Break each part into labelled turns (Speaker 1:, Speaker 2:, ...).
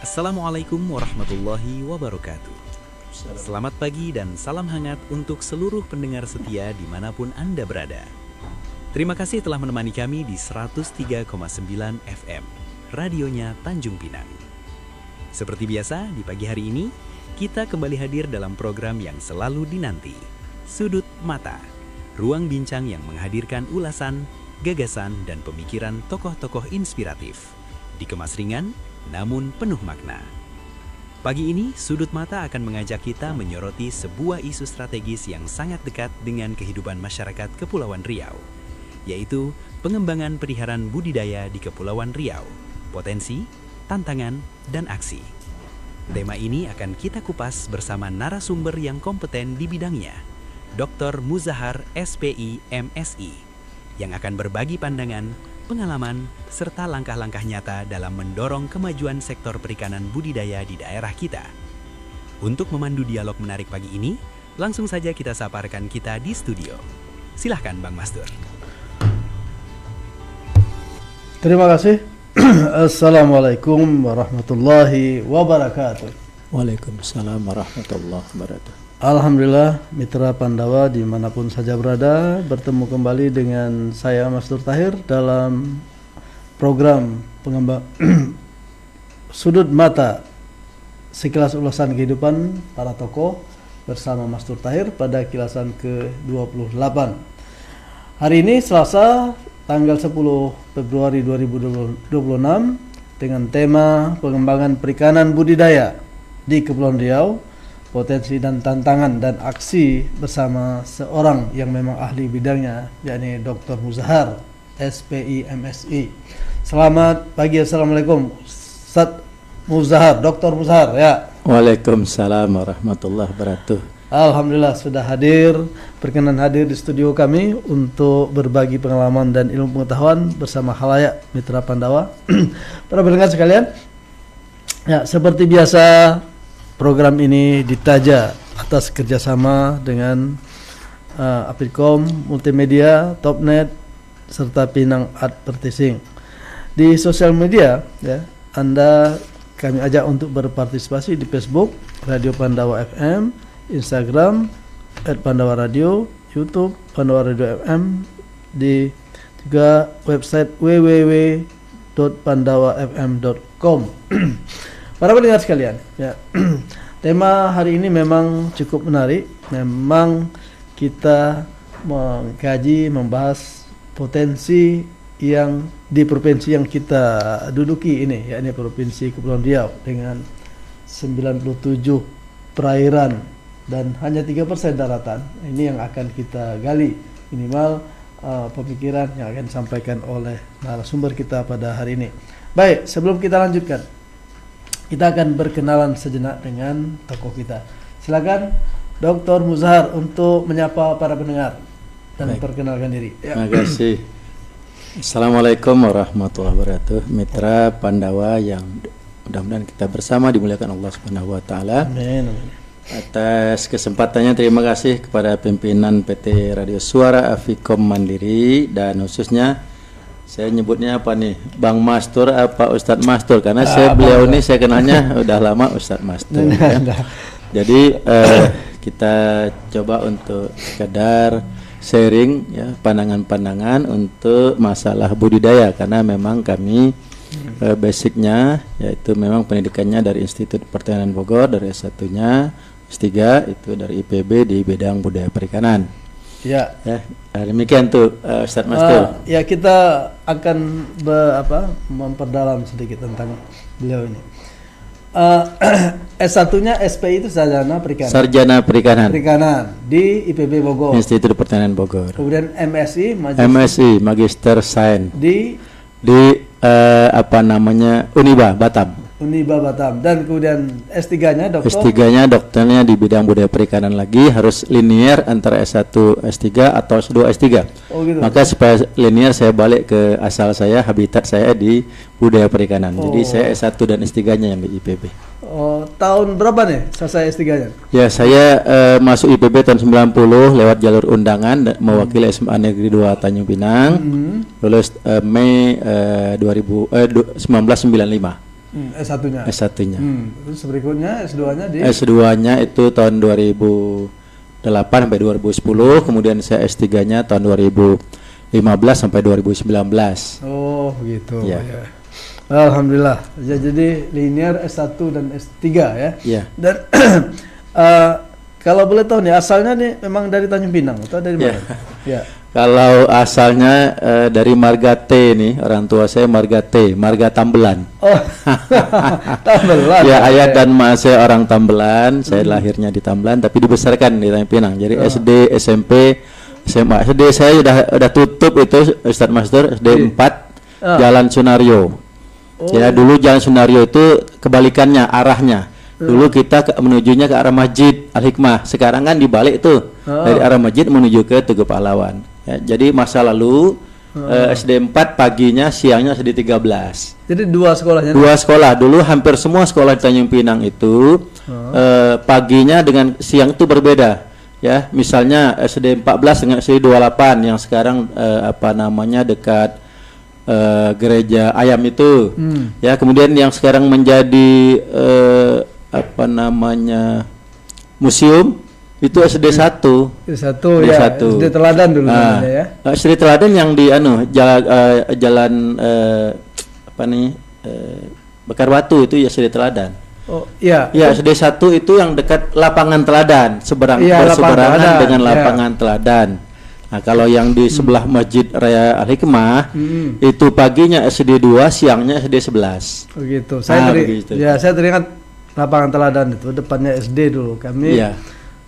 Speaker 1: Assalamualaikum warahmatullahi wabarakatuh. Selamat pagi dan salam hangat untuk seluruh pendengar setia dimanapun Anda berada. Terima kasih telah menemani kami di 103,9 FM, radionya Tanjung Pinang. Seperti biasa, di pagi hari ini, kita kembali hadir dalam program yang selalu dinanti, Sudut Mata, ruang bincang yang menghadirkan ulasan, gagasan, dan pemikiran tokoh-tokoh inspiratif. Dikemas ringan, namun penuh makna. Pagi ini, Sudut Mata akan mengajak kita menyoroti sebuah isu strategis yang sangat dekat dengan kehidupan masyarakat Kepulauan Riau, yaitu pengembangan peliharaan budidaya di Kepulauan Riau, potensi, tantangan, dan aksi. Tema ini akan kita kupas bersama narasumber yang kompeten di bidangnya, Dr. Muzahar, SPI, MSI, yang akan berbagi pandangan, pengalaman, serta langkah-langkah nyata dalam mendorong kemajuan sektor perikanan budidaya di daerah kita. Untuk memandu dialog menarik pagi ini, langsung saja kita sapa rekan kita di studio. Silahkan Bang Mastur.
Speaker 2: Terima kasih. Assalamualaikum warahmatullahi wabarakatuh.
Speaker 3: Waalaikumsalam warahmatullahi wabarakatuh.
Speaker 2: Alhamdulillah, mitra Pandawa dimanapun saja berada, bertemu kembali dengan saya Mastur Tahir dalam program pengembang Sudut Mata, sekilas ulasan kehidupan para tokoh bersama Mastur Tahir pada kilasan ke-28. Hari ini Selasa tanggal 10 Februari 2026 dengan tema pengembangan perikanan budidaya di Kepulauan Riau, potensi dan tantangan dan aksi bersama seorang yang memang ahli bidangnya, yakni Dr. Muzahar, SPI, MSI. Selamat pagi, Assalamualaikum Ustaz Muzahar, Dr. Muzahar ya.
Speaker 3: Waalaikumsalam warahmatullahi wabarakatuh.
Speaker 2: Alhamdulillah sudah hadir, berkenan hadir di studio kami untuk berbagi pengalaman dan ilmu pengetahuan bersama khalayak mitra Pandawa. Para pendengar sekalian, ya seperti biasa program ini ditaja atas kerjasama dengan Apicom Multimedia, Topnet, serta Pinang Advertising. Di sosial media, ya, Anda kami ajak untuk berpartisipasi di Facebook Radio Pandawa FM, Instagram @Pandawa Radio, YouTube Pandawa Radio FM, di juga website www.pandawafm.com. Para pendengar sekalian, ya, tema hari ini memang cukup menarik. Memang kita mengkaji, membahas potensi yang di provinsi yang kita duduki ini, yakni Provinsi Kepulauan Riau dengan 97 perairan dan hanya 3% daratan. Ini yang akan kita gali, minimal pemikiran yang akan disampaikan oleh narasumber kita pada hari ini. Baik, sebelum kita lanjutkan, kita akan berkenalan sejenak dengan tokoh kita. Silakan Dr. Muzahar untuk menyapa para pendengar dan memperkenalkan diri. Ya.
Speaker 3: Terima kasih. Assalamualaikum warahmatullahi wabarakatuh. Mitra Pandawa yang mudah-mudahan kita bersama dimuliakan Allah Subhanahu wa taala.
Speaker 2: Amin.
Speaker 3: Atas kesempatannya terima kasih kepada pimpinan PT Radio Suara Aficom Mandiri dan khususnya saya nyebutnya apa nih, Bang Mastur apa Ustadz Mastur, karena beliau ini saya kenalnya udah lama Ustadz Mastur ya. Jadi kita coba untuk sekedar sharing ya pandangan-pandangan untuk masalah budidaya, karena memang kami basicnya yaitu memang pendidikannya dari Institut Pertanian Bogor, dari S1-nya, S3 itu dari IPB di bidang budaya perikanan. Ya, demikian tuh Ustadz Mastur.
Speaker 2: Ya, kita akan memperdalam sedikit tentang beliau ini. S1-nya SPI itu Sarjana Perikanan.
Speaker 3: Sarjana Perikanan.
Speaker 2: Perikanan di IPB Bogor.
Speaker 3: Institut Pertanian Bogor.
Speaker 2: Kemudian MSI
Speaker 3: Magister Sains
Speaker 2: di
Speaker 3: Uniba Batam.
Speaker 2: Uniba Batam, dan kemudian S3-nya dokter.
Speaker 3: S3-nya dokternya di bidang budaya perikanan lagi, harus linear antara S1 S3 atau S2 S3.
Speaker 2: Oh gitu.
Speaker 3: Maka supaya linear saya balik ke asal saya, habitat saya di budaya perikanan. Jadi saya S1 dan S3-nya yang di IPB.
Speaker 2: Oh, tahun berapa nih selesai S3-nya?
Speaker 3: Ya, saya masuk IPB tahun 90 lewat jalur undangan mewakili SMA Negeri 2 Tanjung Pinang. Lulus Mei 1995.
Speaker 2: S1-nya.
Speaker 3: S1-nya.
Speaker 2: Terus berikutnya S2-nya di
Speaker 3: S2-nya itu tahun 2008 sampai 2010, kemudian saya S3-nya tahun 2015 sampai 2019.
Speaker 2: Oh, begitu.
Speaker 3: Ya.
Speaker 2: Ya. Alhamdulillah. Ya, jadi linear S1 dan S3 ya.
Speaker 3: Ya.
Speaker 2: Dan kalau boleh tahu nih asalnya nih memang dari Tanjung Pinang atau dari mana? Ya.
Speaker 3: Kalau asalnya dari Marga T nih, orang tua saya Marga T, Marga Tambelan.
Speaker 2: Oh, Tambelan.
Speaker 3: Ya, ayah dan mak saya orang Tambelan, saya lahirnya di Tambelan tapi dibesarkan di Tanjung Pinang. Jadi SD, SMP, SMA. SD saya udah tutup itu Ustadz Master, SD 4 Jalan Sunario. Ya, dulu Jalan Sunario itu kebalikannya arahnya. Dulu kita menujunya ke arah Masjid Al-Hikmah. Sekarang kan dibalik tuh. Dari arah Masjid menuju ke Tugu Pahlawan. Ya, jadi masa lalu SD 4 paginya, siangnya SD 13.
Speaker 2: Jadi dua sekolahnya.
Speaker 3: Dua sekolah. Dulu hampir semua sekolah di Tanjung Pinang itu paginya dengan siang itu berbeda. Ya, misalnya SD 14 dengan SD 28 yang sekarang dekat gereja ayam itu. Ya, kemudian yang sekarang menjadi museum itu SD 1.
Speaker 2: SD 1 ya. SD Teladan dulu namanya ya.
Speaker 3: SD Teladan yang di jalan Bakar Batu itu ya SD Teladan.
Speaker 2: Oh, iya.
Speaker 3: Ya, SD 1 itu yang dekat lapangan Teladan, berseberangan dengan lapangan Teladan. Nah, kalau yang di sebelah Masjid Raya Al-Hikmah itu paginya SD 2, siangnya SD 11.
Speaker 2: Begitu. Saya teringat lapangan Teladan itu depannya SD dulu. Kami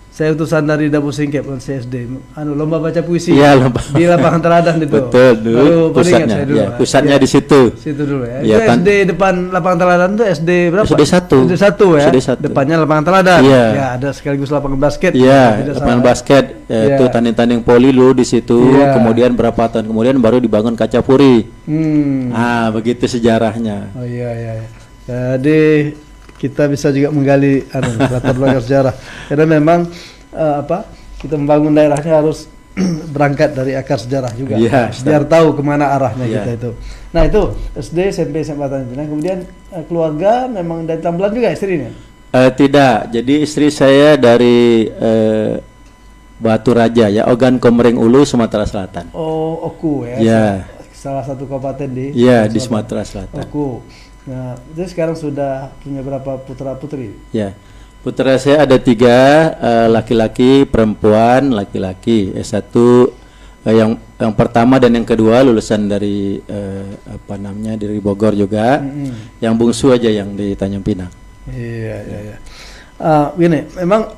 Speaker 2: saya utusan dari Dabu Singkep SD, lomba baca puisi di lapangan Teladan itu.
Speaker 3: Betul, dulu pusatnya. Pusatnya di situ.
Speaker 2: Situ dulu ya. Itu SD depan lapangan Teladan itu SD berapa?
Speaker 3: SD 1.
Speaker 2: SD 1 ya.
Speaker 3: SD 1.
Speaker 2: Depannya lapangan Teladan. Ya, ada sekaligus lapangan basket.
Speaker 3: Iya, lapangan basket. Itu tanding-tanding poli dulu di situ. Kemudian berapa tahun kemudian baru dibangun kaca puri. Begitu sejarahnya.
Speaker 2: Oh iya. Jadi kita bisa juga menggali latar belakang sejarah. Karena memang kita membangun daerahnya harus berangkat dari akar sejarah juga. Biar tahu kemana arahnya kita itu. Nah, itu SD, SMP, SMA Tanjung Pinang. Kemudian keluarga memang dari Tambelan juga istrinya?
Speaker 3: Tidak. Jadi istri saya dari Batu Raja ya, Ogan Komering Ulu, Sumatera Selatan.
Speaker 2: Oh, Oku ya.
Speaker 3: Ya.
Speaker 2: Salah satu kabupaten di
Speaker 3: Sumatera Selatan.
Speaker 2: Oku. Nah, jadi sekarang sudah punya berapa putra putri?
Speaker 3: Ya, putra saya ada 3, laki-laki, perempuan, laki-laki. S1 yang pertama dan yang kedua lulusan dari dari Bogor juga. Yang bungsu aja yang di Tanjung Pinang.
Speaker 2: Iya. Gini, memang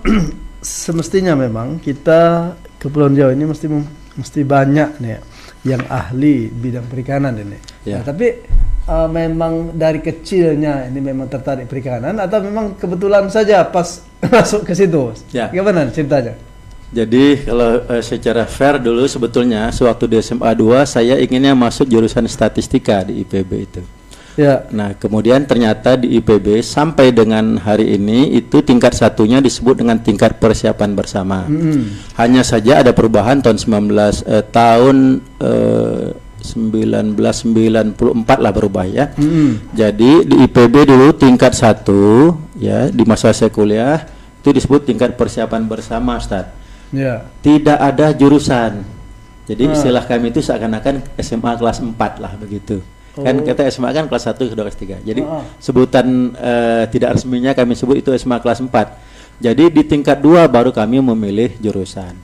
Speaker 2: semestinya memang kita Kepulauan Riau ini mesti banyak nih yang ahli bidang perikanan ini. Nah, tapi memang dari kecilnya ini memang tertarik perikanan atau memang kebetulan saja pas masuk ke situ? Gimana ceritanya?
Speaker 3: Jadi kalau secara fair dulu sebetulnya sewaktu di SMA 2 saya inginnya masuk jurusan statistika di IPB itu. Nah, kemudian ternyata di IPB sampai dengan hari ini itu tingkat satunya disebut dengan tingkat persiapan bersama. Hanya saja ada perubahan tahun 1994 lah berubah ya. Jadi di IPB dulu tingkat 1 ya, di masa saya kuliah itu disebut tingkat persiapan bersama, Ustaz. Tidak ada jurusan. Jadi istilah kami itu seakan-akan SMA kelas 4 lah begitu. Kan kita SMA kan kelas 1 kedua kelas 3. Jadi sebutan tidak resminya kami sebut itu SMA kelas 4. Jadi di tingkat 2 baru kami memilih jurusan.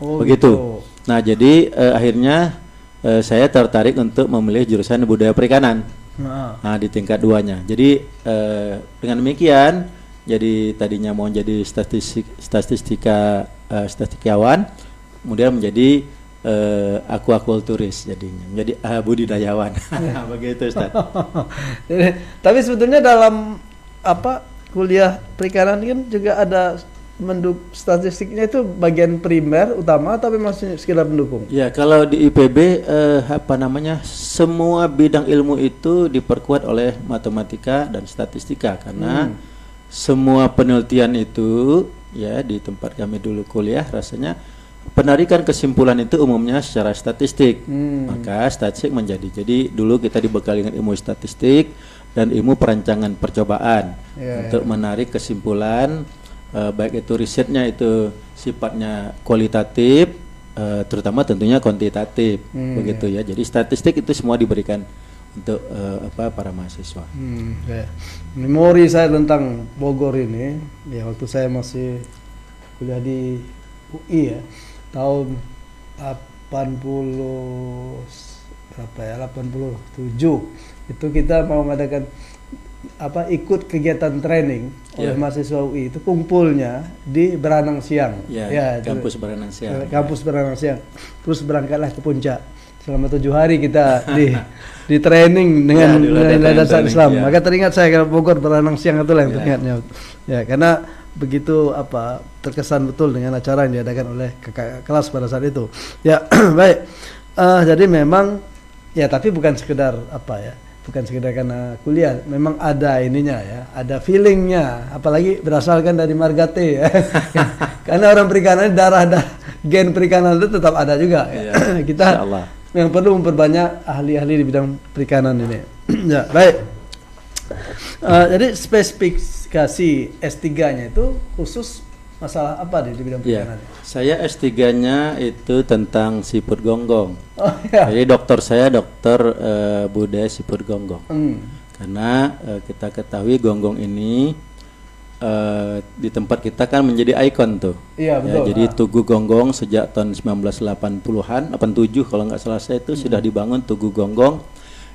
Speaker 3: Begitu. Nah, jadi akhirnya saya tertarik untuk memilih jurusan budaya perikanan. Nah, di tingkat 2-nya. Jadi dengan demikian, jadi tadinya mau jadi statistikawan, kemudian menjadi aquakulturis jadinya, menjadi budidayawan. Begitu, Ustaz.
Speaker 2: Tapi sebetulnya dalam kuliah perikanan kan juga ada statistiknya itu bagian primer utama tapi masih sekedar pendukung.
Speaker 3: Ya, kalau di IPB semua bidang ilmu itu diperkuat oleh matematika dan statistika karena semua penelitian itu ya di tempat kami dulu kuliah rasanya penarikan kesimpulan itu umumnya secara statistik. Maka statistik jadi dulu kita dibekali dengan ilmu statistik dan ilmu perancangan percobaan
Speaker 2: Ya,
Speaker 3: untuk menarik kesimpulan baik itu risetnya itu sifatnya kualitatif, terutama tentunya kuantitatif, begitu ya. Jadi statistik itu semua diberikan untuk para mahasiswa.
Speaker 2: Ya. Memori saya tentang Bogor ini, ya waktu saya masih kuliah di UI ya, tahun 87 itu kita mau mengadakan ikut kegiatan training oleh mahasiswa UI, itu kumpulnya di Beranang Siang.
Speaker 3: Kampus Beranang Siang.
Speaker 2: Kampus Beranang Siang. Terus berangkatlah ke puncak. Selama 7 hari kita di training dengan nilai dasar Islam. Maka teringat saya kalau Bogor Beranang Siang itulah yang teringatnya. Ya, karena begitu terkesan betul dengan acara yang diadakan oleh kakak kelas pada saat itu. Ya, baik. Jadi memang ya, tapi bukan sekedar bukan sekedar karena kuliah, memang ada ininya ya, ada feelingnya, apalagi berasalkan dari Margate ya. Karena orang perikanan, gen perikanan itu tetap ada juga ya. Kita yang perlu memperbanyak ahli-ahli di bidang perikanan ini. Ya, baik. Jadi spesifikasi S3-nya itu khusus masalah apa di bidang perikanan?
Speaker 3: Saya S3-nya itu tentang siput gonggong.
Speaker 2: Jadi
Speaker 3: dokter saya dokter budaya siput gonggong. Karena kita ketahui gonggong ini di tempat kita kan menjadi ikon tuh.
Speaker 2: Iya, betul.
Speaker 3: Jadi Tugu Gonggong sejak tahun 1980-an, 87 kalau nggak salah saya itu sudah dibangun Tugu Gonggong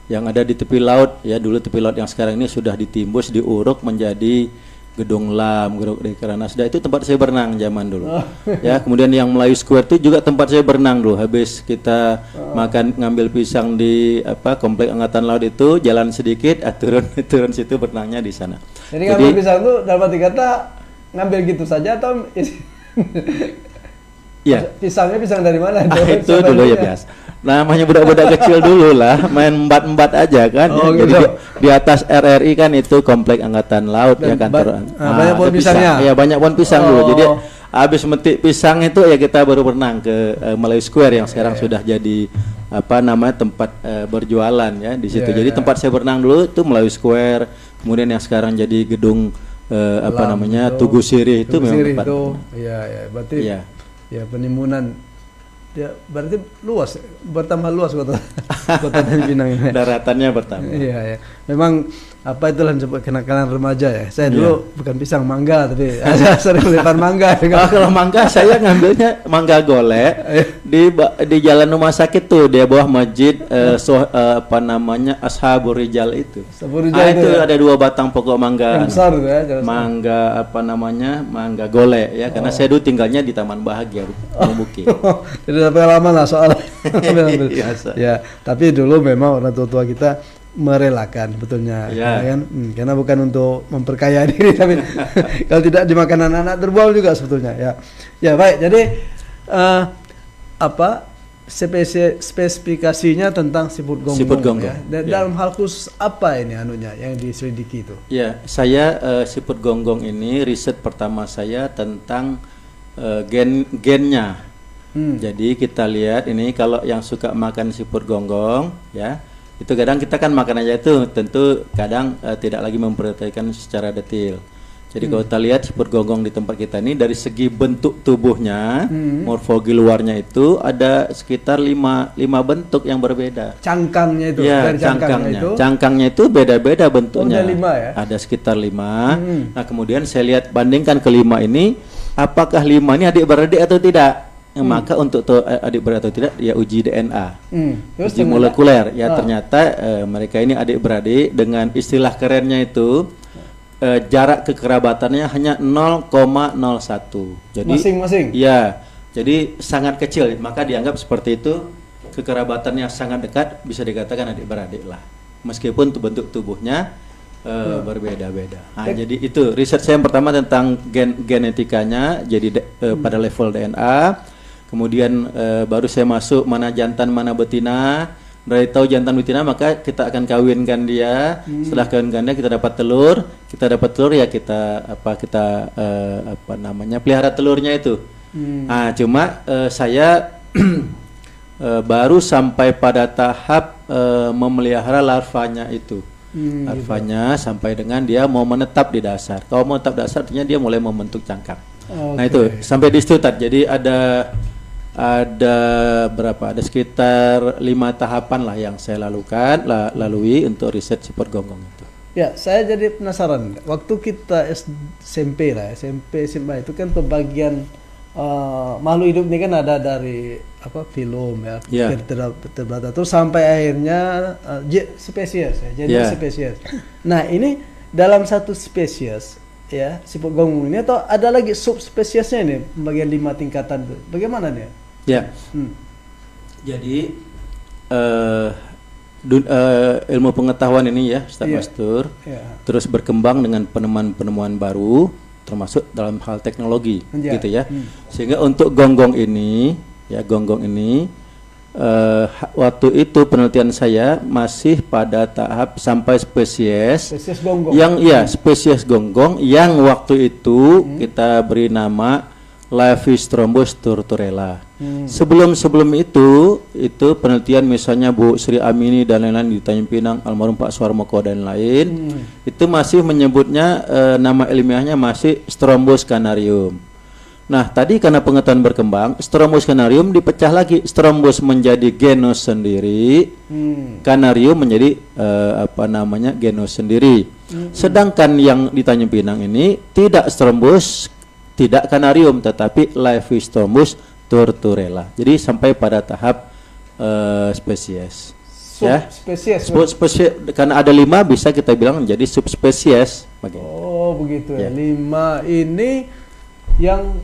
Speaker 3: yang ada di tepi laut ya. Dulu tepi laut yang sekarang ini sudah ditimbus, diuruk menjadi gedung LAM, gedung Dekranasda, itu tempat saya berenang zaman dulu. Ya, kemudian yang Melayu Square itu juga tempat saya berenang dulu. Habis kita makan ngambil pisang di komplek Angkatan Laut itu, jalan sedikit, turun situ berenangnya di sana.
Speaker 2: Jadi ngambil pisang itu dapat dikata ngambil gitu saja atau pisangnya pisang dari mana?
Speaker 3: Itu dulu ya biasa. Namanya budak-budak kecil dulu lah, main embat-embat aja kan.
Speaker 2: Gitu.
Speaker 3: Jadi di atas RRI kan itu komplek Angkatan Laut ya kantor.
Speaker 2: Banyak pohon pisangnya.
Speaker 3: Iya, banyak pohon pisang dulu. Jadi habis metik pisang itu ya kita baru berenang ke Melayu Square yang sekarang sudah jadi tempat berjualan ya di situ. Jadi tempat saya berenang dulu itu Melayu Square, kemudian yang sekarang jadi gedung Tugu Sirih itu memang tempat.
Speaker 2: Iya, berarti ya penimbunan. Ya, berarti bertambah luas kota Pinang ini.
Speaker 3: Daratannya bertambah.
Speaker 2: Iya. Memang itulah disebut kenakalan remaja ya. Saya dulu bukan pisang, mangga, tapi saya sering lempar mangga.
Speaker 3: Kalau mangga saya ngambilnya mangga golek di jalan rumah sakit tuh di bawah masjid Ashabur Rijal itu. Itu ada 2 batang pokok mangga.
Speaker 2: Yang besar tuh ya.
Speaker 3: Mangga mangga golek ya, karena saya dulu tinggalnya di Taman Bahagia Bukit.
Speaker 2: Jadi pengalaman lah soal ya, tapi dulu memang orang tua kita merelakan betulnya kan? Karena bukan untuk memperkaya diri, tapi kalau tidak dimakan anak-anak terbuang juga sebetulnya ya. Baik, jadi spesifikasinya tentang siput gonggong ya. Dan dalam hal khusus apa ini yang diselidiki itu? Ya,
Speaker 3: saya siput gonggong ini riset pertama saya tentang gennya. Jadi kita lihat ini kalau yang suka makan siput gonggong ya, itu kadang kita kan makan aja itu, tentu kadang tidak lagi memperhatikan secara detail. Jadi kalau kita lihat siput gonggong di tempat kita ini dari segi bentuk tubuhnya, morfologi luarnya itu ada sekitar 5 bentuk yang berbeda.
Speaker 2: Cangkangnya itu,
Speaker 3: ya, cangkangnya itu beda-beda bentuknya.
Speaker 2: Ada 5 ya?
Speaker 3: Ada sekitar 5. Nah kemudian saya lihat bandingkan ke-5 ini, apakah 5 ini adik-beradik atau tidak? Maka untuk adik-beradik atau tidak, ya uji DNA, uji molekuler. Ya ternyata mereka ini adik-beradik dengan istilah kerennya itu jarak kekerabatannya hanya 0,01. Jadi
Speaker 2: masing-masing.
Speaker 3: Ya, jadi sangat kecil. Maka dianggap seperti itu, kekerabatannya sangat dekat, bisa dikatakan adik-beradik lah. Meskipun bentuk tubuhnya berbeda-beda. Jadi itu riset saya yang pertama tentang genetikanya, jadi pada level DNA. Kemudian baru saya masuk mana jantan mana betina. Dari tahu jantan betina maka kita akan kawinkan dia. Setelah kawinkan dia kita dapat telur. Kita dapat telur ya kita pelihara telurnya itu. Cuma saya baru sampai pada tahap memelihara larvanya itu. larvanya sampai dengan dia mau menetap di dasar. Kalau mau menetap di dasar artinya dia mulai membentuk cangkang. Nah itu sampai di situ Tad. Jadi ada berapa? Ada sekitar 5 tahapan lah yang saya lalui untuk riset siput gonggong itu.
Speaker 2: Ya, saya jadi penasaran. Waktu kita SMP lah, SMP SMA itu kan pembagian makhluk hidup ini kan ada dari film ya, vertebrata terus sampai akhirnya spesies ya, jadi spesies. Nah, ini dalam satu spesies ya, siput gonggong ini atau ada lagi subspesiesnya ini, pembagian 5 tingkatan itu. Bagaimana nih?
Speaker 3: Ya. Jadi ilmu pengetahuan ini ya, Ustaz Mastur, terus berkembang dengan penemuan-penemuan baru, termasuk dalam hal teknologi, gitu ya. Sehingga untuk gonggong ini, waktu itu penelitian saya masih pada tahap sampai spesies
Speaker 2: gonggong.
Speaker 3: Spesies gonggong yang waktu itu kita beri nama Levistrombus turturella. Sebelum itu penelitian misalnya Bu Sri Amini dan lain-lain di Tanjung Pinang, almarhum Pak Suarmoko dan lain, itu masih menyebutnya nama ilmiahnya masih Strombus canarium. Nah, tadi karena pengetahuan berkembang, Strombus canarium dipecah lagi. Strombus menjadi genus sendiri, canarium menjadi genus sendiri. Sedangkan yang di Tanjung Pinang ini tidak Strombus, tidak canarium, tetapi Levistrombus turturella. Jadi sampai pada tahap spesies.
Speaker 2: Subspesies.
Speaker 3: Spesies karena ada 5 bisa kita bilang menjadi subspesies.
Speaker 2: Oh, begitu ya. 5 ini yang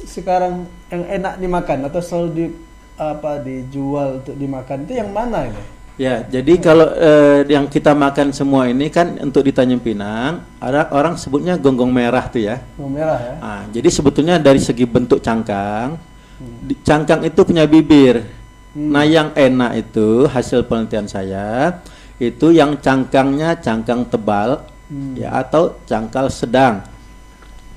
Speaker 2: sekarang yang enak dimakan atau selalu dijual untuk dimakan itu yang mana ini?
Speaker 3: Ya, jadi kalau yang kita makan semua ini kan untuk di Tanjung Pinang, ada orang sebutnya gonggong merah tuh ya.
Speaker 2: Gonggong merah ya.
Speaker 3: Nah, jadi sebetulnya dari segi bentuk cangkang, cangkang itu punya bibir. Nah, yang enak itu hasil penelitian saya itu yang cangkangnya cangkang tebal ya atau cangkal sedang.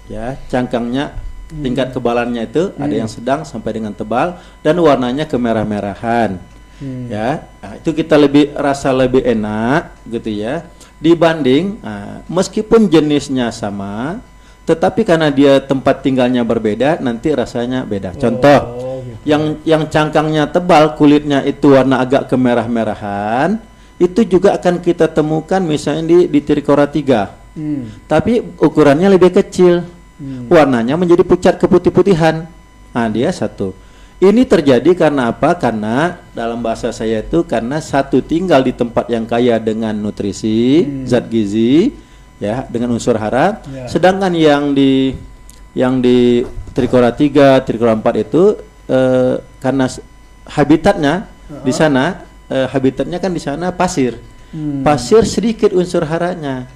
Speaker 3: Ya, cangkangnya tingkat kebalannya itu ada yang sedang sampai dengan tebal dan warnanya kemerah-merahan. Ya, nah, itu kita rasa lebih enak gitu ya dibanding meskipun jenisnya sama, tetapi karena dia tempat tinggalnya berbeda nanti rasanya beda. Contoh, gitu. yang cangkangnya tebal, kulitnya itu warna agak kemerah-merahan, itu juga akan kita temukan misalnya di Trichora 3. Tapi ukurannya lebih kecil. Warnanya menjadi pucat keputih-putihan. Nah, dia satu. Ini terjadi karena apa? Karena dalam bahasa saya itu karena satu tinggal di tempat yang kaya dengan nutrisi, zat gizi, ya, dengan unsur hara. Sedangkan yang di Trichora 3, Trichora 4 itu karena habitatnya di sana, habitatnya kan di sana pasir. Pasir sedikit unsur haranya.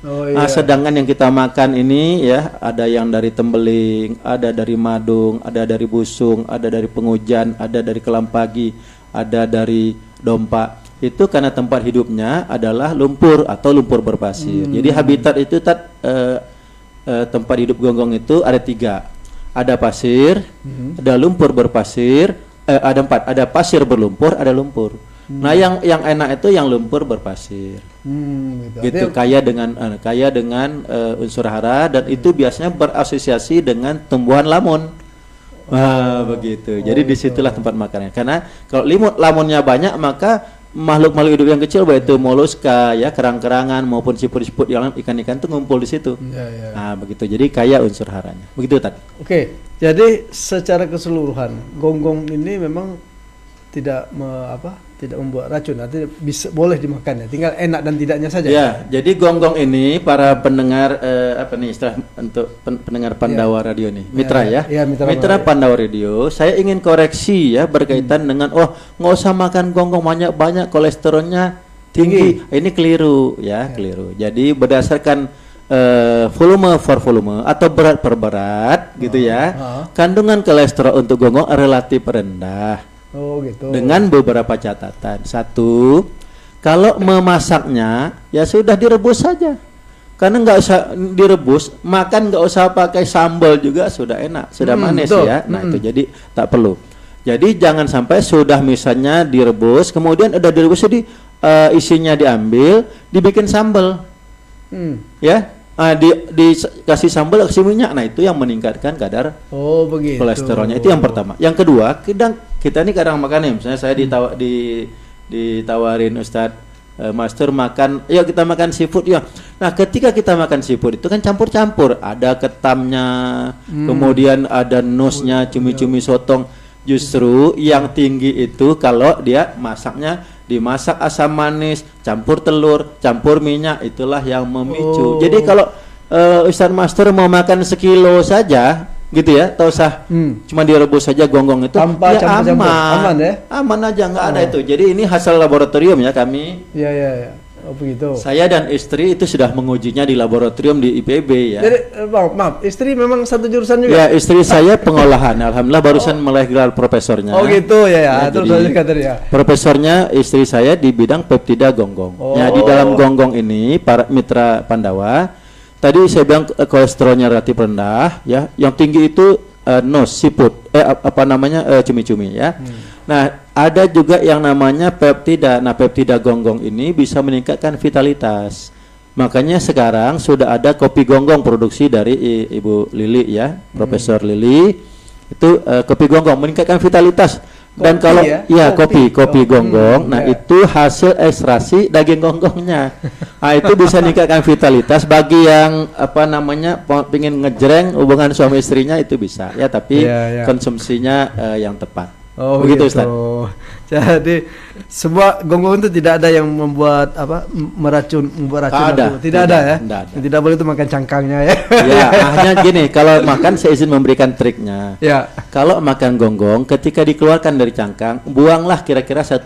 Speaker 3: Sedangkan yang kita makan ini ya ada yang dari tembeling, ada dari madung, ada dari busung, ada dari pengujan, ada dari kelampagi, ada dari dompa. Itu karena tempat hidupnya adalah lumpur atau lumpur berpasir. Jadi habitat itu tempat hidup gonggong itu ada 3. Ada pasir, ada lumpur berpasir, ada 4. Ada pasir berlumpur, ada lumpur. Nah, yang enak itu yang lumpur berpasir, gitu. Kaya dengan unsur hara dan itu biasanya berasosiasi dengan tumbuhan lamun. Begitu. Jadi disitulah tempat makannya. Karena kalau lamunnya banyak maka makhluk-makhluk hidup yang kecil baik itu moluska ya, kerang-kerangan maupun siput-siput yang ikan-ikan itu ngumpul di situ. Nah, begitu. Jadi kaya unsur haranya. Begitu tadi.
Speaker 2: Oke. Jadi secara keseluruhan gonggong ini memang tidak membuat racun, artinya boleh dimakan ya, tinggal enak dan tidaknya saja.
Speaker 3: Ya, jadi gonggong ini para pendengar istilah untuk pendengar Pandawa Radio nih, mitra ya. Mitra Pandawa Radio, saya ingin koreksi ya berkaitan dengan nggak usah makan gonggong banyak kolesterolnya tinggi. Ini keliru ya, keliru. Jadi berdasarkan volume per volume atau berat per berat gitu ya. Kandungan kolesterol untuk gonggong relatif rendah.
Speaker 2: Gitu.
Speaker 3: Dengan beberapa catatan. Satu, kalau memasaknya ya sudah direbus saja. Karena nggak usah direbus, makan nggak usah pakai sambal juga sudah enak, sudah manis ya. Nah itu jadi tak perlu. Jadi jangan sampai sudah misalnya direbus, kemudian udah direbus jadi isinya diambil, dibikin sambal, ya, dikasih sambal, kasih minyak, nah itu yang meningkatkan kadar
Speaker 2: begitu.
Speaker 3: kolesterolnya. Itu yang pertama. Yang kedua, kita ini kadang makan ya, misalnya saya ditawarin Ustadz Master makan, ya kita makan seafood ya. Nah ketika kita makan seafood itu kan campur-campur, ada ketamnya, kemudian ada nosnya, cumi-cumi sotong. Justru yang tinggi itu kalau dia masaknya dimasak asam manis, campur telur, campur minyak, itulah yang memicu. Jadi kalau Ustadz Master mau makan sekilo saja, gitu ya, tak usah cuma direbus saja gonggong itu,
Speaker 2: tanpa
Speaker 3: ya
Speaker 2: aman ya?
Speaker 3: Aman aja, nggak ada itu. Jadi ini hasil laboratorium ya kami.
Speaker 2: Iya. Oh begitu.
Speaker 3: Saya dan istri itu sudah mengujinya di laboratorium di IPB ya.
Speaker 2: Jadi maaf, istri memang satu jurusan juga?
Speaker 3: Ya, istri saya pengolahan. Alhamdulillah barusan mulai gelar profesornya.
Speaker 2: Oh gitu ya. Terus
Speaker 3: jadi
Speaker 2: ya.
Speaker 3: Profesornya istri saya di bidang peptida gonggong. Ya, di dalam gonggong ini para mitra Pandawa, tadi saya bilang kolesterolnya relatif rendah ya. Yang tinggi itu seafood, cumi-cumi ya. Nah, ada juga yang namanya peptida. Nah, peptida gonggong ini bisa meningkatkan vitalitas. Makanya sekarang sudah ada kopi gonggong produksi dari Ibu Lili ya, Profesor Lili. Itu kopi gonggong meningkatkan vitalitas. Dan kalau kopi gonggong, nah itu hasil ekstraksi daging gonggongnya. Nah, itu bisa meningkatkan vitalitas bagi yang pengen ngejreng hubungan suami istrinya, itu bisa ya, tapi konsumsinya yang tepat.
Speaker 2: Oh begitu Ustaz. Jadi semua gonggong itu tidak ada yang membuat meracun
Speaker 3: tidak
Speaker 2: ada ya. Tidak boleh itu makan cangkangnya ya.
Speaker 3: Ya, hanya gini, kalau makan saya izin memberikan triknya. Ya. Kalau makan gonggong ketika dikeluarkan dari cangkang, buanglah kira-kira 1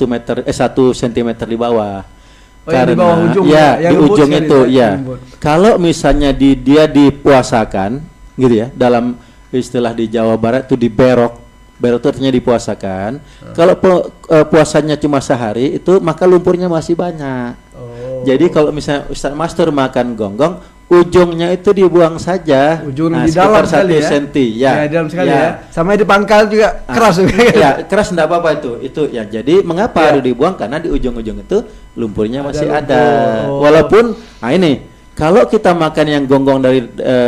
Speaker 3: sentimeter di bawah. Karena
Speaker 2: di bawah ujung
Speaker 3: di ujung itu ya. Kalau misalnya dia dipuasakan gitu ya, dalam istilah di Jawa Barat itu diberok itu artinya dipuasakan. Kalau puasanya cuma sehari itu, maka lumpurnya masih banyak. Jadi kalau misalnya Ustadz Master makan gonggong, ujungnya itu dibuang saja.
Speaker 2: Ujung di dalam
Speaker 3: 1
Speaker 2: senti
Speaker 3: ya.
Speaker 2: Dalam sekali ya. Sama di pangkal juga keras.
Speaker 3: Ya, keras enggak apa-apa itu ya. Jadi mengapa harus dibuang? Karena di ujung-ujung itu lumpurnya masih ada. Walaupun ini kalau kita makan yang gonggong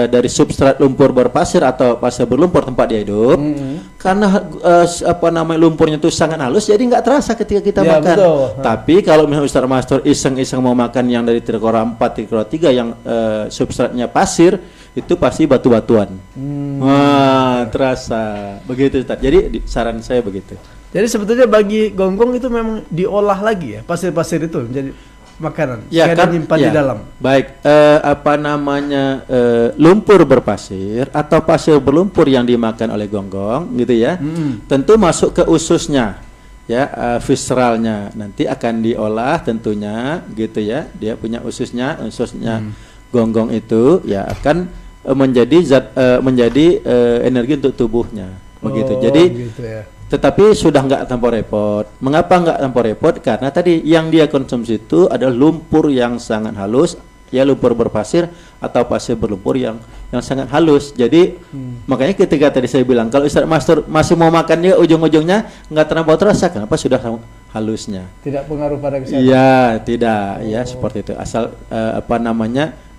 Speaker 3: dari substrat lumpur berpasir atau pasir berlumpur tempat dia hidup, karena lumpurnya itu sangat halus, jadi nggak terasa ketika kita makan. Betul. Tapi kalau misalnya Ustadz Master iseng-iseng mau makan yang dari Trikora 4, Trikora 3 yang substratnya pasir, itu pasti batu-batuan. Wah, terasa. Begitu Ustadz. Jadi saran saya begitu.
Speaker 2: Jadi sebetulnya bagi gonggong itu memang diolah lagi ya, pasir-pasir itu menjadi makanan,
Speaker 3: ya kan,
Speaker 2: nyimpan di dalam.
Speaker 3: Baik, lumpur berpasir atau pasir berlumpur yang dimakan oleh gonggong, gitu ya. Tentu masuk ke ususnya, ya, visceralnya. Nanti akan diolah tentunya, gitu ya. Dia punya ususnya gonggong itu, ya akan menjadi energi untuk tubuhnya, begitu. Jadi. Gitu ya. Tetapi sudah nggak tanpa repot. Mengapa nggak tanpa repot? Karena tadi yang dia konsumsi itu adalah lumpur yang sangat halus, ya lumpur berpasir atau pasir berlumpur yang sangat halus. Jadi makanya ketika tadi saya bilang kalau Ustadz Master masih mau makannya ujung-ujungnya nggak terlampau terasa, kenapa sudah halusnya?
Speaker 2: Tidak pengaruh pada kesehatan.
Speaker 3: Iya, tidak, ya seperti itu. Asal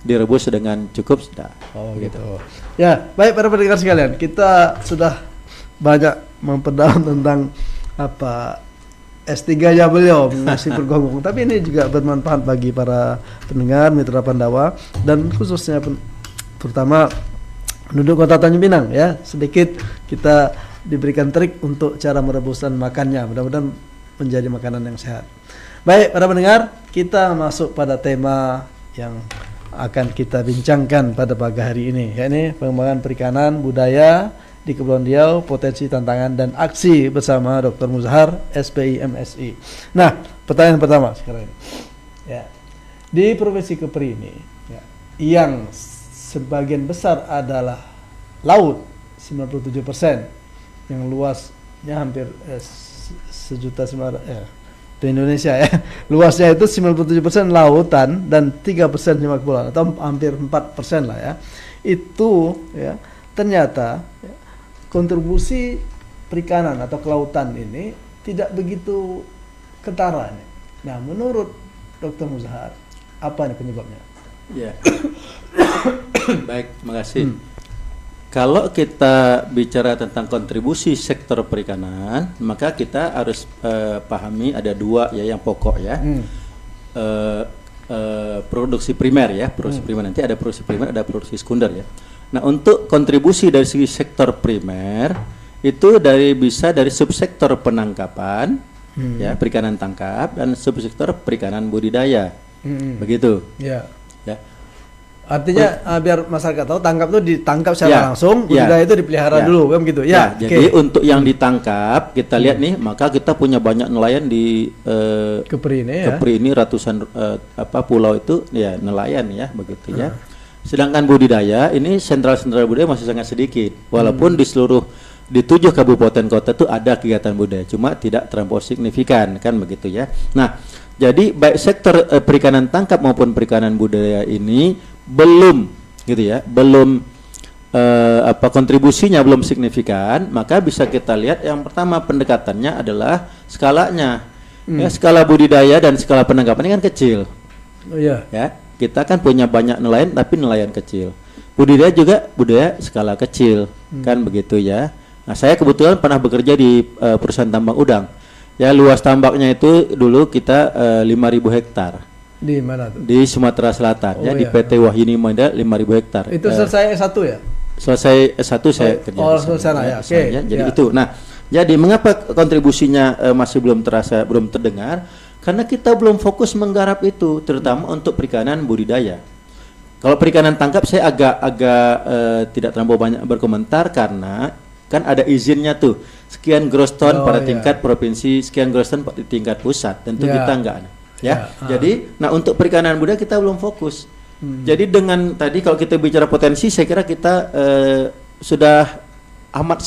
Speaker 3: direbus dengan cukup sudah.
Speaker 2: Oh gitu. Ya, baik para pendengar sekalian, kita sudah banyak memperdalam tentang S3-nya beliau masih bergonggong, tapi ini juga bermanfaat bagi para pendengar Mitra Pandawa dan khususnya terutama penduduk Kota Tanjung Pinang ya. Sedikit kita diberikan trik untuk cara merebus dan makannya, mudah-mudahan menjadi makanan yang sehat. Baik para pendengar, kita masuk pada tema yang akan kita bincangkan pada pagi hari ini, yakni pengembangan perikanan budaya di Kepulauan Riau, potensi, tantangan, dan aksi bersama Dr. Muzahar, SPI MSI. Nah, pertanyaan pertama sekarang ini. Ya, di Provinsi Kepri ini, ya, yang sebagian besar adalah laut, 97%, yang luasnya hampir 1.900.000 di Indonesia ya. Luasnya itu 97% lautan dan 3% cuma kepulauan, atau hampir 4% lah ya. Itu ya, ternyata ya, kontribusi perikanan atau kelautan ini tidak begitu ketara nih. Nah, menurut Dr. Muzahar, apa nih penyebabnya?
Speaker 3: Ya. Baik, makasih. Kalau kita bicara tentang kontribusi sektor perikanan, maka kita harus pahami ada dua ya yang pokok ya. Produksi primer ya, produksi primer, nanti ada produksi primer, ada produksi sekunder ya. Nah, untuk kontribusi dari segi sektor primer itu bisa dari subsektor penangkapan ya, perikanan tangkap, dan subsektor perikanan budidaya. Begitu.
Speaker 2: Ya.
Speaker 3: Ya.
Speaker 2: Artinya biar masyarakat tahu, tangkap itu ditangkap secara langsung, budidaya itu dipelihara dulu kan gitu. Ya.
Speaker 3: Jadi untuk yang ditangkap kita lihat nih, maka kita punya banyak nelayan di
Speaker 2: Kepri ini ya.
Speaker 3: Kepri ini ratusan pulau itu ya nelayan ya begitu ya. Sedangkan budidaya ini sentral budidaya masih sangat sedikit. Walaupun di 7 kabupaten kota itu ada kegiatan budidaya, cuma tidak terlampau signifikan kan begitu ya. Nah, jadi baik sektor perikanan tangkap maupun perikanan budidaya ini belum gitu ya, belum kontribusinya belum signifikan, maka bisa kita lihat yang pertama pendekatannya adalah skalanya. Ya, skala budidaya dan skala penangkapan ini kan kecil.
Speaker 2: Oh iya.
Speaker 3: Ya, kita kan punya banyak nelayan tapi nelayan kecil. Budidaya juga budidaya skala kecil, kan begitu ya. Nah, saya kebetulan pernah bekerja di perusahaan tambang udang. Ya, luas tambaknya itu dulu kita 5.000 hektar.
Speaker 2: Di mana tuh?
Speaker 3: Di Sumatera Selatan ya, di PT Wahyuni Manda 5.000 hektar.
Speaker 2: Itu selesai S1 ya?
Speaker 3: Selesai S1 saya kerja.
Speaker 2: Oh, selesai ya. Oke.
Speaker 3: Jadi itu. Nah, jadi mengapa kontribusinya masih belum terasa, belum terdengar? Karena kita belum fokus menggarap itu, terutama untuk perikanan budidaya. Kalau perikanan tangkap saya agak tidak terlalu banyak berkomentar karena kan ada izinnya tuh. Sekian gross ton pada tingkat provinsi, sekian gross ton di tingkat pusat. Tentu kita enggak. Ya, jadi, nah untuk perikanan budidaya kita belum fokus. Jadi dengan tadi kalau kita bicara potensi, saya kira kita sudah amat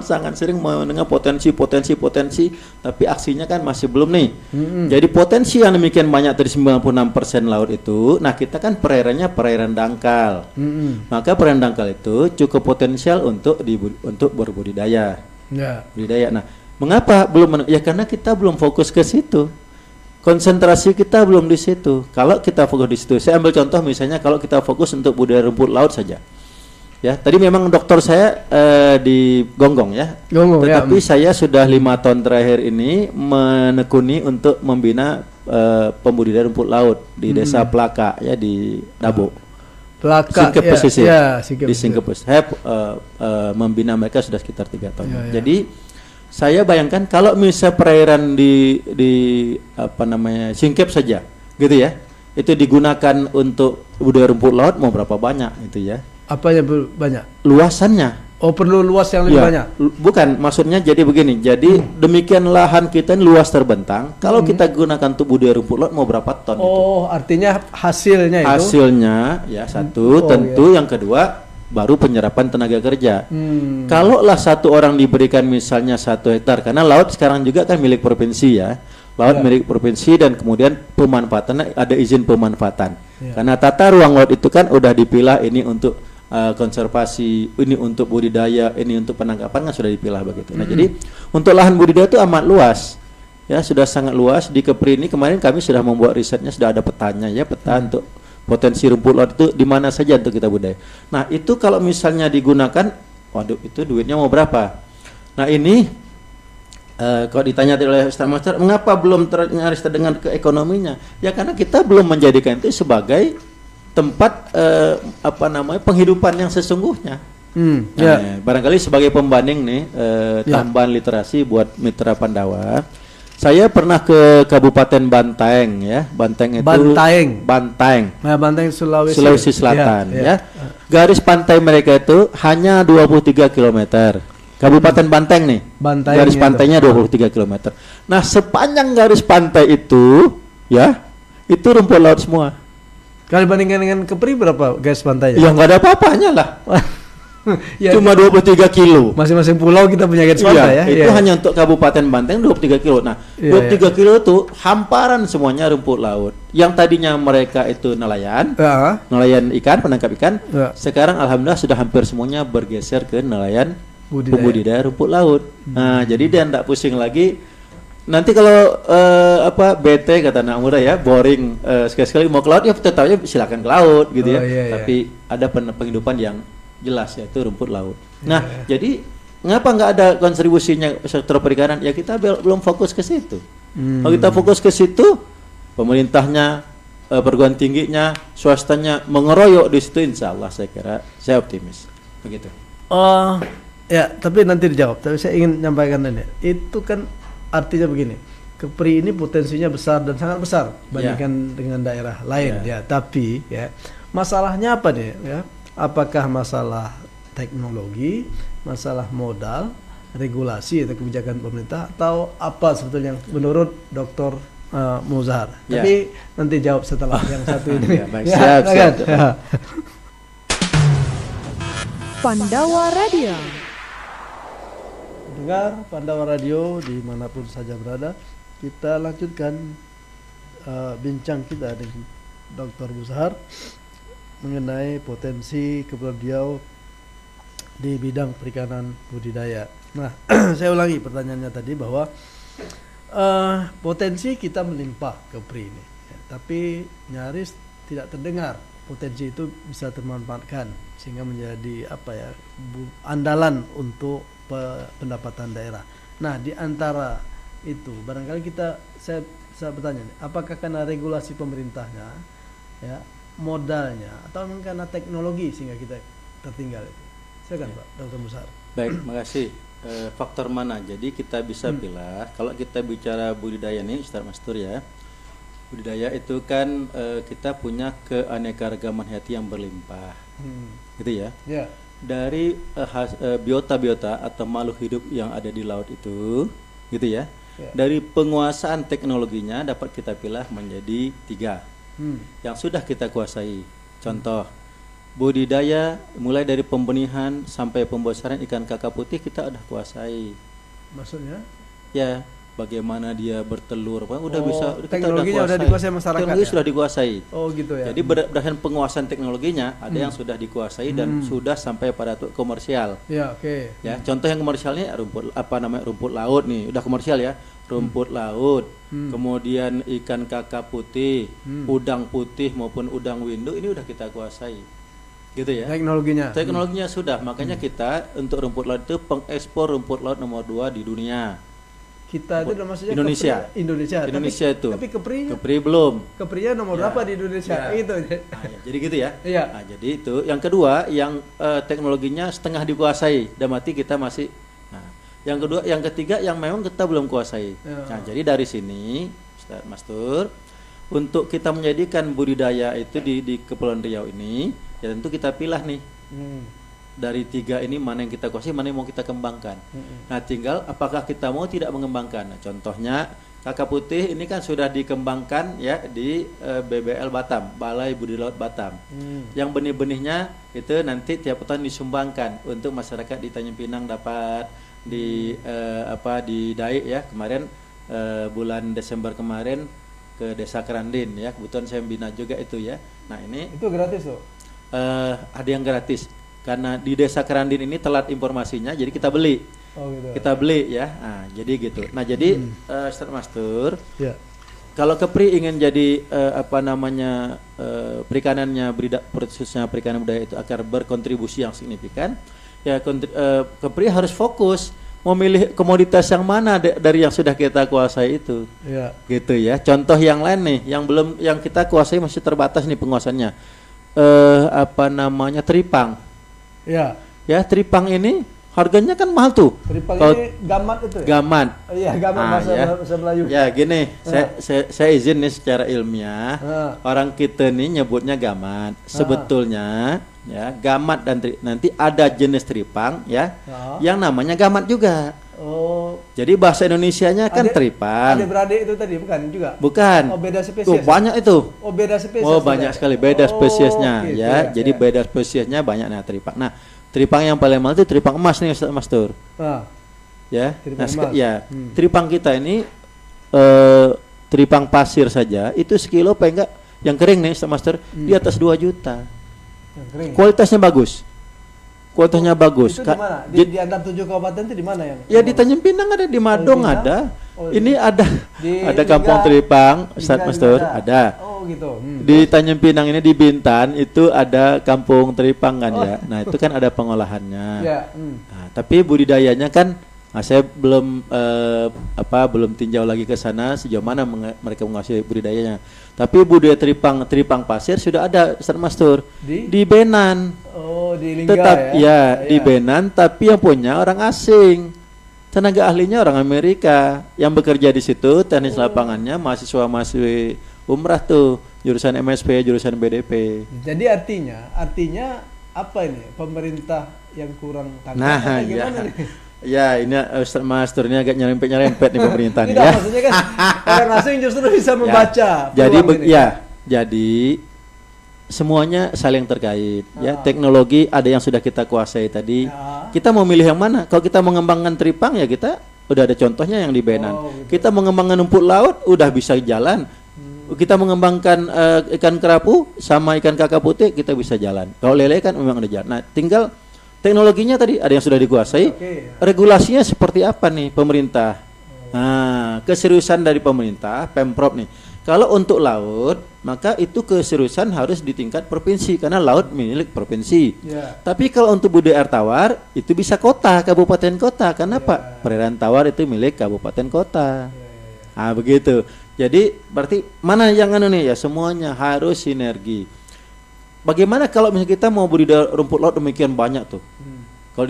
Speaker 3: sangat sering mendengar potensi, tapi aksinya kan masih belum nih. Jadi potensi yang demikian banyak dari 96% laut itu, nah kita kan perairannya perairan dangkal. Maka perairan dangkal itu cukup potensial untuk berbudidaya. Budidaya. Nah, mengapa belum? Ya karena kita belum fokus ke situ. Konsentrasi kita belum di situ. Kalau kita fokus di situ, saya ambil contoh misalnya kalau kita fokus untuk budidaya rumput laut saja. Ya, tadi memang dokter saya di Gonggong ya. Tetapi saya sudah 5 tahun terakhir ini menekuni untuk membina pembudidaya rumput laut di Desa Plaka ya di Dabo.
Speaker 2: Plaka
Speaker 3: Singkep pesisir.
Speaker 2: Di
Speaker 3: Singkep pesisir. Saya membina mereka sudah sekitar 3 tahun. Jadi saya bayangkan kalau misalnya perairan di Singkep saja, gitu ya, itu digunakan untuk budidaya rumput laut mau berapa banyak itu ya?
Speaker 2: Apanya banyak?
Speaker 3: Luasannya.
Speaker 2: Oh, perlu luas yang lebih banyak?
Speaker 3: Bukan, maksudnya jadi begini. Jadi demikian lahan kita ini luas terbentang. Kalau kita gunakan untuk budidaya rumput laut mau berapa ton?
Speaker 2: Oh, artinya hasilnya itu?
Speaker 3: Hasilnya ya satu, tentu yang kedua baru penyerapan tenaga kerja. Kalaulah satu orang diberikan misalnya 1 hektar, karena laut sekarang juga kan milik provinsi ya, laut milik provinsi dan kemudian pemanfaatannya ada izin pemanfaatan. Karena tata ruang laut itu kan udah dipilah ini untuk konservasi, ini untuk budidaya, ini untuk penangkapan kan sudah dipilah begitu. Nah jadi untuk lahan budidaya itu amat luas. Ya sudah sangat luas. Di Kepri ini kemarin kami sudah membuat risetnya, sudah ada petanya ya, peta untuk potensi rumput laut itu di mana saja untuk kita budidaya. Nah itu kalau misalnya digunakan, waduh itu duitnya mau berapa? Nah ini kalau ditanya oleh Ustaz Master, mengapa belum nyaris terdengar ke ekonominya? Ya karena kita belum menjadikan itu sebagai tempat penghidupan yang sesungguhnya. Barangkali sebagai pembanding nih tambahan literasi buat Mitra Pandawa. Saya pernah ke Kabupaten Bantaeng ya. Bantaeng itu Bantaeng.
Speaker 2: Nah, Bantaeng
Speaker 3: Sulawesi Selatan ya. Garis pantai mereka itu hanya 23 km. Kabupaten Bantaeng nih. Garis pantainya 23 km. Nah, sepanjang garis pantai itu ya, itu rumput laut semua.
Speaker 2: Kalau dibandingkan dengan Kepri berapa garis pantainya?
Speaker 3: Ya nggak ada apa-apanya lah. Cuma 23 kilo.
Speaker 2: Masing-masing pulau kita punya garis pantai ya.
Speaker 3: Itu hanya untuk Kabupaten Bantaeng 23 kilo. Nah, 23 kilo itu hamparan semuanya rumput laut. Yang tadinya mereka itu nelayan, nelayan ikan, penangkap ikan. Sekarang alhamdulillah sudah hampir semuanya bergeser ke nelayan pembudidaya rumput laut. Nah, jadi dia tidak pusing lagi nanti kalau bete kata anak muda ya, boring sekali-sekali mau ke laut ya tetap aja silakan ke laut gitu ya. Tapi ada penghidupan yang jelas yaitu rumput laut. Nah, jadi ngapa nggak ada kontribusinya sektor perikanan? Ya kita belum fokus ke situ. Kalau kita fokus ke situ, pemerintahnya, perguruan tingginya, swastanya mengeroyok di situ, insya Allah saya optimis. Begitu.
Speaker 2: Ya, tapi nanti dijawab. Tapi saya ingin menyampaikan ini. Itu kan artinya begini. Kepri ini potensinya besar dan sangat besar bandingkan dengan daerah lain ya. Tapi ya, masalahnya apa nih ya? Apakah masalah teknologi, masalah modal, regulasi atau kebijakan pemerintah, atau apa sebetulnya yang menurut Dr. Muzahar? Tapi nanti jawab setelah yang satu ini.
Speaker 3: Siap.
Speaker 4: Pandawa Radio.
Speaker 2: Dengar Pandawa Radio dimanapun saja berada, kita lanjutkan bincang kita dengan Dr. Muzahar mengenai potensi Kepulauan Riau di bidang perikanan budidaya. Nah, saya ulangi pertanyaannya tadi bahwa potensi kita melimpah Kepri ini, ya, tapi nyaris tidak terdengar potensi itu bisa termanfaatkan sehingga menjadi andalan untuk pendapatan daerah. Nah, di antara itu barangkali saya bertanya nih, apakah karena regulasi pemerintahnya, ya, modalnya, atau memang karena teknologi sehingga kita tertinggal itu? Silakan Pak Dr. Muzahar.
Speaker 3: Baik, makasih. Faktor mana? Jadi kita bisa pilih. Kalau kita bicara budidaya nih, Ustaz Mastur ya, budidaya itu kan kita punya keanekaragaman hayati yang berlimpah, gitu ya. Dari biota-biota atau makhluk hidup yang ada di laut itu, gitu ya. Dari penguasaan teknologinya dapat kita pilih menjadi 3 yang sudah kita kuasai. Contoh, budidaya mulai dari pembenihan sampai pembesaran ikan kakap putih kita udah kuasai.
Speaker 2: Maksudnya?
Speaker 3: Ya, bagaimana dia bertelur, udah bisa.
Speaker 2: Teknologinya udah dikuasai masyarakat.
Speaker 3: Teknologi sudah dikuasai.
Speaker 2: Oh gitu ya.
Speaker 3: Jadi berdasarkan penguasaan teknologinya ada yang sudah dikuasai dan sudah sampai pada komersial.
Speaker 2: Ya, oke.
Speaker 3: Ya, contoh yang komersialnya rumput laut nih, udah komersial ya. Rumput laut, kemudian ikan kakap putih, udang putih maupun udang windu ini udah kita kuasai, gitu ya. Teknologinya sudah, makanya kita untuk rumput laut itu pengekspor rumput laut nomor 2 di dunia.
Speaker 2: Kita itu maksudnya
Speaker 3: Indonesia itu.
Speaker 2: Tapi
Speaker 3: Kepri belum.
Speaker 2: Keprinya nomor berapa di Indonesia? Itu.
Speaker 3: Jadi gitu ya.
Speaker 2: Iya.
Speaker 3: Nah, jadi itu. Yang kedua, yang teknologinya setengah dikuasai, dan mati kita masih. Yang ketiga yang memang kita belum kuasai. Nah, jadi dari sini, Ustaz Mastur, untuk kita menjadikan budidaya itu di Kepulauan Riau ini, ya tentu kita pilih nih. Dari 3 ini mana yang kita kuasai, mana yang mau kita kembangkan. Nah, tinggal apakah kita mau tidak mengembangkan. Nah, contohnya kakap putih ini kan sudah dikembangkan ya di BBL Batam, Balai Budidaya Laut Batam. Yang benih-benihnya itu nanti tiap tahun disumbangkan untuk masyarakat di Tanjung Pinang dapat di Daik ya, kemarin bulan Desember kemarin ke Desa Kerandin ya, kebetulan saya bina juga itu ya. Nah, ini
Speaker 2: itu gratis tuh.
Speaker 3: Ada yang gratis karena di Desa Kerandin ini telat informasinya, jadi kita beli.
Speaker 2: Gitu.
Speaker 3: Kita beli ya. Nah, jadi gitu. Nah, jadi Ustaz Mastur, kalau Kepri ingin jadi perikanannya khususnya perikanan budaya itu agar berkontribusi yang signifikan, ya Kepri harus fokus memilih komoditas yang mana dari yang sudah kita kuasai itu. Gitu ya. Contoh yang lain nih, yang kita kuasai masih terbatas nih penguasaannya. Teripang. Ya, teripang ini harganya kan mahal tuh.
Speaker 2: Teripang ini gamat itu ya?
Speaker 3: Gamat.
Speaker 2: Iya, gamat bahasa Melayu.
Speaker 3: Ya, gini, saya izin nih secara ilmiah. Orang kita nih nyebutnya gamat. Sebetulnya ya, gamat dan nanti ada jenis teripang ya, yang namanya gamat juga. Jadi bahasa Indonesianya kan teripang.
Speaker 2: Adik-beradik itu tadi bukan juga?
Speaker 3: Bukan.
Speaker 2: Beda spesies.
Speaker 3: Banyak itu.
Speaker 2: Beda spesies.
Speaker 3: Banyak sekali beda spesiesnya gitu, ya. Jadi beda spesiesnya banyak teripang. Nah, teripang yang paling mahal itu teripang emas nih Ustaz Mastur. Ya. Teripang kita ini teripang pasir saja itu sekilo paling enggak yang kering nih Ustaz Mastur di atas 2 juta. Kualitasnya bagus. Itu
Speaker 2: di mana? Di antara 7 kabupaten itu di mana yang?
Speaker 3: Ya di Tanjung Pinang ada, di Madong ada. Ini ada
Speaker 2: di
Speaker 3: kampung
Speaker 2: Lingga-
Speaker 3: Tripang, Ustadz
Speaker 2: Lingga
Speaker 3: Mastur,
Speaker 2: juga
Speaker 3: ada.
Speaker 2: Oh gitu.
Speaker 3: Di Tanjung Pinang ini di Bintan itu ada kampung Tripang kan ya. Nah, itu kan ada pengolahannya.
Speaker 2: Ya.
Speaker 3: Nah, tapi budidayanya kan saya belum belum tinjau lagi ke sana sejauh mana mereka menguasai budidayanya. Tapi budidaya tripang pasir sudah ada Ustaz Mastur di Benan.
Speaker 2: Oh, di Lingga
Speaker 3: Tetap
Speaker 2: ya.
Speaker 3: di Benan, tapi yang punya orang asing. Tenaga ahlinya orang Amerika yang bekerja di situ, teknis lapangannya mahasiswa-mahasiswi umrah tuh, jurusan MSP, jurusan BDP.
Speaker 2: Jadi artinya apa ini? Pemerintah yang kurang tangkap
Speaker 3: Nah,
Speaker 2: atau
Speaker 3: ya.
Speaker 2: gimana nih?
Speaker 3: Ya, ini Ustaz Mastur ini agak nyerempet nih pemerintah nih
Speaker 2: Tidak,
Speaker 3: ya.
Speaker 2: maksudnya kan orang asing justru bisa membaca.
Speaker 3: Jadi
Speaker 2: peluang ini.
Speaker 3: jadi semuanya saling terkait ya. Teknologi ada yang sudah kita kuasai tadi. Kita mau milih yang mana? Kalau kita mengembangkan tripang ya kita udah ada contohnya yang di Benan.
Speaker 2: Gitu.
Speaker 3: Kita mengembangkan rumput laut udah bisa jalan. Kita mengembangkan ikan kerapu sama ikan kakap putih kita bisa jalan. Kalau lele kan memang ada jalan. Nah, tinggal teknologinya tadi ada yang sudah dikuasai. Regulasinya seperti apa nih pemerintah? Nah, keseriusan dari pemerintah, Pemprov nih. Kalau untuk laut, maka itu keseriusan harus di tingkat provinsi karena laut milik provinsi. Tapi kalau untuk budidaya air tawar, itu bisa kota, kabupaten kota. Karena Pak, perairan tawar itu milik kabupaten kota. Ah, begitu. Jadi berarti mana yang nih ya semuanya harus sinergi. Bagaimana kalau misalnya kita mau budidaya rumput laut demikian banyak tuh? Kalau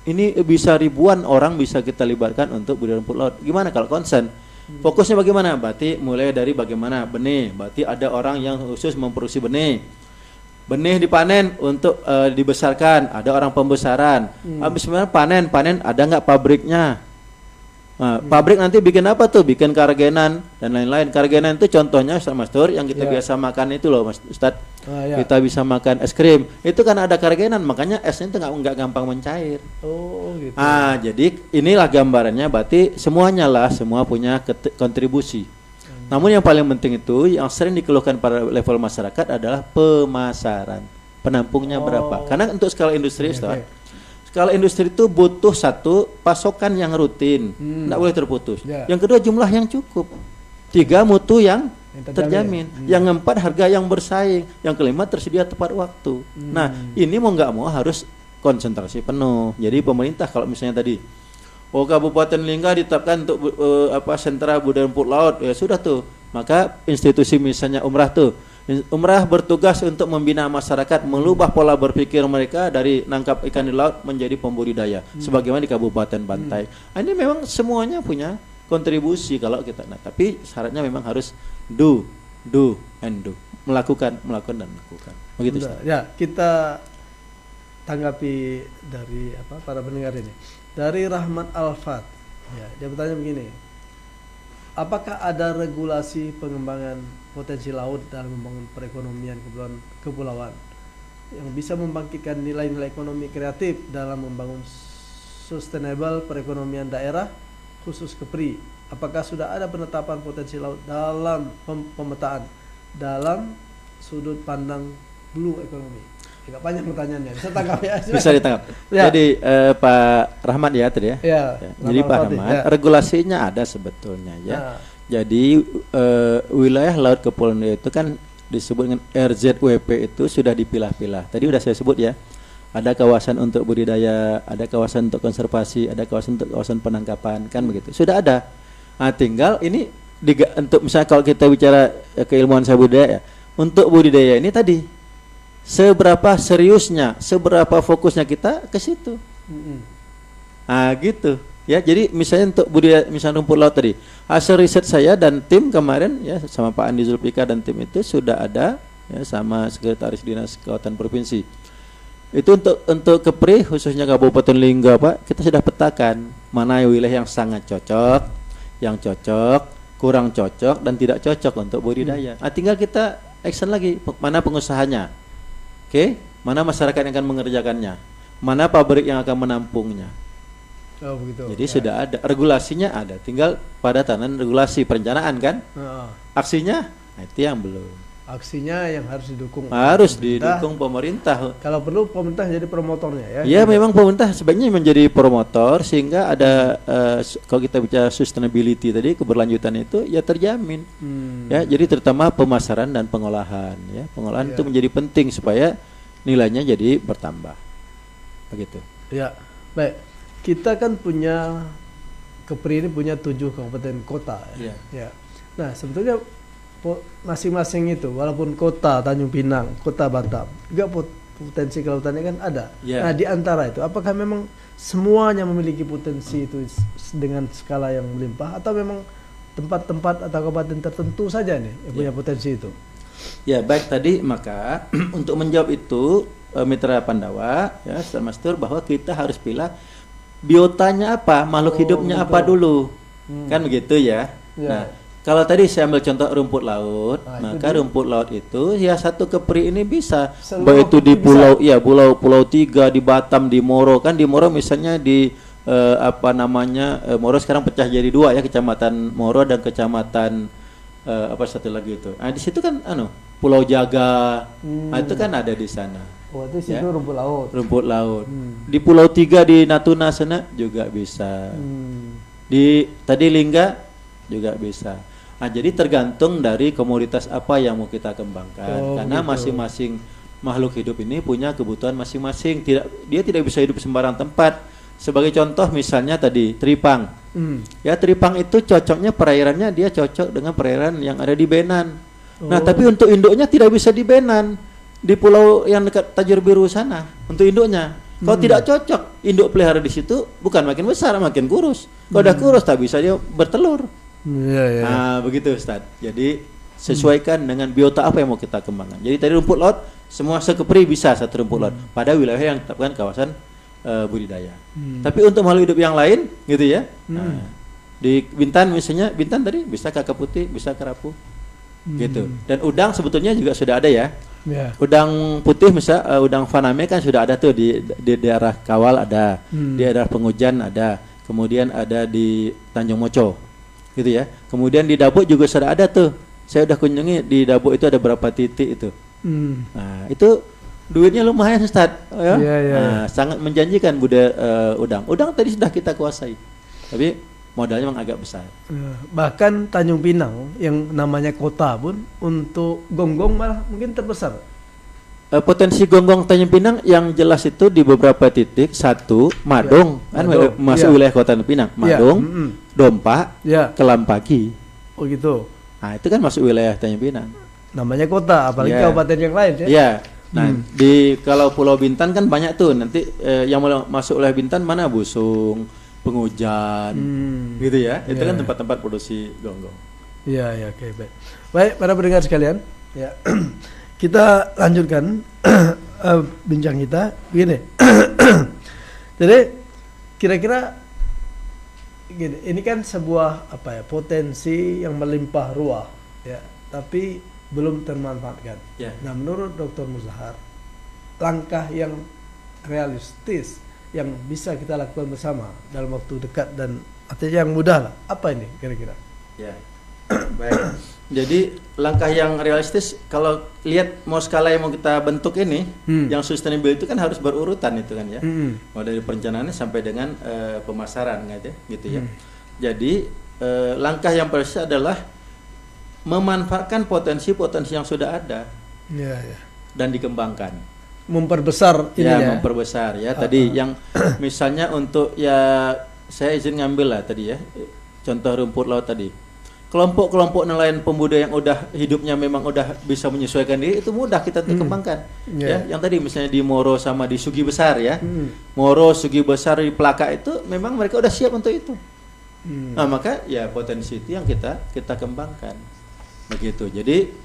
Speaker 3: ini bisa ribuan orang bisa kita libatkan untuk budidaya rumput laut. Gimana kalau konsen? Fokusnya bagaimana? Berarti mulai dari bagaimana benih. Berarti ada orang yang khusus memproduksi benih. Benih dipanen untuk dibesarkan. Ada orang pembesaran. Habis panen ada nggak pabriknya? Nah, pabrik nanti bikin apa tuh? Bikin karagenan dan lain-lain. Karagenan itu contohnya Ustaz Mastur yang kita biasa makan itu loh, Mas Ustaz. Kita bisa makan es krim. Itu kan ada karagenan, makanya esnya itu nggak gampang mencair.
Speaker 2: Oh, gitu.
Speaker 3: Jadi inilah gambarannya. Berarti semuanya lah, semua punya kontribusi. Namun yang paling penting itu yang sering dikeluhkan pada level masyarakat adalah pemasaran. Penampungnya berapa? Karena untuk skala industri, Ustaz. Skala industri itu butuh satu pasokan yang rutin, tidak boleh terputus. Yang kedua jumlah yang cukup. 3 mutu yang terjamin. Yang 4 harga yang bersaing. Yang kelima tersedia tepat waktu. Nah ini mau nggak mau harus konsentrasi penuh. Jadi pemerintah kalau misalnya tadi, Kabupaten Lingga ditetapkan untuk sentra budidaya rumput laut, ya sudah tuh. Maka institusi misalnya umrah tuh. Umrah bertugas untuk membina masyarakat, mengubah pola berpikir mereka dari nangkap ikan di laut menjadi pembudidaya, sebagaimana di Kabupaten Bantai. Ini memang semuanya punya kontribusi kalau kita. Nah, tapi syaratnya memang harus do and do, melakukan dan melakukan. Begitu.
Speaker 2: Ya, kita tanggapi dari para pendengar ini. Dari Rahmat Alfat, dia bertanya begini. Apakah ada regulasi pengembangan potensi laut dalam membangun perekonomian kepulauan yang bisa membangkitkan nilai-nilai ekonomi kreatif dalam membangun sustainable perekonomian daerah khusus Kepri? Apakah sudah ada penetapan potensi laut dalam pemetaan dalam sudut pandang blue ekonomi? Agak panjang pertanyaannya. Bisa tangkap ya?
Speaker 3: Bisa ditangkap. Jadi Pak Rahmat ya tadi ya. Jadi Pak Rahmat, regulasinya ada sebetulnya ya. Jadi wilayah laut kepulauan itu kan disebut dengan RZWP itu sudah dipilah-pilah. Tadi udah saya sebut ya. Ada kawasan untuk budidaya, ada kawasan untuk konservasi, ada kawasan untuk kawasan penangkapan, kan begitu. Sudah ada. Nah, tinggal ini untuk misalnya kalau kita bicara keilmuan saya budidaya ya, untuk budidaya ini tadi seberapa seriusnya, seberapa fokusnya kita ke situ. Gitu. Ya, jadi misalnya untuk budidaya misalnya rumput laut tadi, hasil riset saya dan tim kemarin ya sama Pak Andi Zulfikar dan tim itu sudah ada ya sama Sekretaris Dinas Kelautan Provinsi. Itu untuk Kepri khususnya Kabupaten Lingga Pak, kita sudah petakan mana wilayah yang sangat cocok, yang cocok, kurang cocok dan tidak cocok untuk budidaya. Tinggal kita action lagi, mana pengusahanya. Mana masyarakat yang akan mengerjakannya, mana pabrik yang akan menampungnya.
Speaker 2: Begitu.
Speaker 3: Jadi sudah ada regulasinya, ada tinggal pada tangan regulasi perencanaan kan. Aksinya itu yang belum.
Speaker 2: aksinya yang harus didukung.
Speaker 3: Harus
Speaker 2: pemerintah.
Speaker 3: didukung pemerintah.
Speaker 2: Kalau perlu pemerintah jadi promotornya ya.
Speaker 3: Ya, memang pemerintah sebaiknya menjadi promotor sehingga ada kalau kita bicara sustainability tadi, keberlanjutan itu ya terjamin. Ya, jadi terutama pemasaran dan pengolahan ya. Pengolahan itu menjadi penting supaya nilainya jadi bertambah. Begitu.
Speaker 2: Ya. Baik. Kita kan punya Kepri ini punya 7 kabupaten kota ya. Ya. Nah, sebetulnya masing-masing itu walaupun kota Tanjung Pinang, kota Batam, juga potensi kelautannya kan ada. Nah, di antara itu apakah memang semuanya memiliki potensi itu dengan skala yang melimpah atau memang tempat-tempat atau kabupaten tertentu saja nih yang punya potensi itu?
Speaker 3: Ya, baik, tadi maka untuk menjawab itu Mitra Pandawa ya, Mastur, bahwa kita harus pilih biotanya apa, makhluk hidupnya apa dulu. Kan begitu ya. Nah, kalau tadi saya ambil contoh rumput laut, maka rumput laut itu ya satu Kepri ini bisa, baik itu di pulau bisa. Ya pulau 3 di Batam, di Moro, kan di Moro misalnya di Moro sekarang pecah jadi 2 ya, Kecamatan Moro dan Kecamatan satu lagi itu. Nah, di situ kan Pulau Jaga. Nah, itu kan ada di sana.
Speaker 2: Oh, itu situ rumput laut.
Speaker 3: Rumput laut. Di Pulau 3 di Natuna sana juga bisa. Di tadi Lingga juga bisa. Nah, jadi tergantung dari komoditas apa yang mau kita kembangkan. Karena masing-masing makhluk hidup ini punya kebutuhan masing-masing. Dia tidak bisa hidup sembarang tempat. Sebagai contoh misalnya tadi tripang. Ya, tripang itu cocoknya perairannya dia cocok dengan perairan yang ada di Benan. Nah, tapi untuk induknya tidak bisa di Benan. Di pulau yang dekat Tajur Biru sana untuk induknya. Kalau tidak cocok, induk pelihara di situ bukan makin besar, makin kurus. Kalau udah kurus tak bisa dia bertelur. Nah, begitu Ustaz. Jadi sesuaikan dengan biota apa yang mau kita kembangkan. Jadi tadi rumput laut semua sekepri bisa satu rumput laut pada wilayah yang ditetapkan kawasan budidaya. Tapi untuk makhluk hidup yang lain gitu ya. Nah, di Bintan misalnya, Bintan tadi bisa kakap putih, bisa kerapu. Gitu. Dan udang sebetulnya juga sudah ada ya. Udang putih misal udang faname kan sudah ada tuh di daerah Kawal ada, di daerah Pengujan ada, kemudian ada di Tanjung Moco. Gitu ya. Kemudian di Dabuk juga sudah ada tuh. Saya udah kunjungi di Dabuk itu ada berapa titik itu. Nah, itu duitnya lumayan Ustaz, ya. Nah, sangat menjanjikan budaya udang. Udang tadi sudah kita kuasai. Tapi modalnya memang agak besar.
Speaker 2: Bahkan Tanjung Pinang yang namanya kota pun untuk gonggong malah mungkin terbesar.
Speaker 3: Potensi gonggong Tanjung Pinang yang jelas itu di beberapa titik. Satu, Madong, kan masuk wilayah kota Tanjung Pinang. Madong, Dompa, Kelampagi.
Speaker 2: Oh gitu.
Speaker 3: Nah, itu kan masuk wilayah Tanjung Pinang.
Speaker 2: Namanya kota, apalagi kabupaten yang lain ya.
Speaker 3: Iya. Nah, kalau Pulau Bintan kan banyak tuh. Nanti yang masuk wilayah Bintan mana? Busung, Pengujan, gitu ya. Itu kan tempat-tempat produksi gonggong.
Speaker 2: Iya, oke, baik. Baik, para pendengar sekalian, ya. Kita lanjutkan bincang kita begini. Jadi kira-kira gini, ini kan sebuah potensi yang melimpah ruah, ya, tapi belum termanfaatkan. Nah, menurut Dr. Muzahar, langkah yang realistis yang bisa kita lakukan bersama dalam waktu dekat dan artinya yang mudah lah, apa ini kira-kira?
Speaker 3: Ya, baik. Jadi langkah yang realistis kalau lihat mau skala yang mau kita bentuk ini, yang sustainable itu kan harus berurutan itu kan ya, mau dari perencanaannya sampai dengan pemasaran gitu ya. Jadi langkah yang pertama adalah memanfaatkan potensi-potensi yang sudah ada dan dikembangkan. Memperbesar ya. Tadi yang misalnya untuk ya saya izin ngambil lah tadi ya contoh rumput laut tadi, kelompok-kelompok nelayan pembudidaya yang udah hidupnya memang udah bisa menyesuaikan diri itu mudah kita kembangkan ya. Yang tadi misalnya di Moro sama di Sugi Besar ya, Moro, Sugi Besar, di Pelaka itu memang mereka udah siap untuk itu. Nah, maka ya potensi itu yang kita kembangkan begitu. Jadi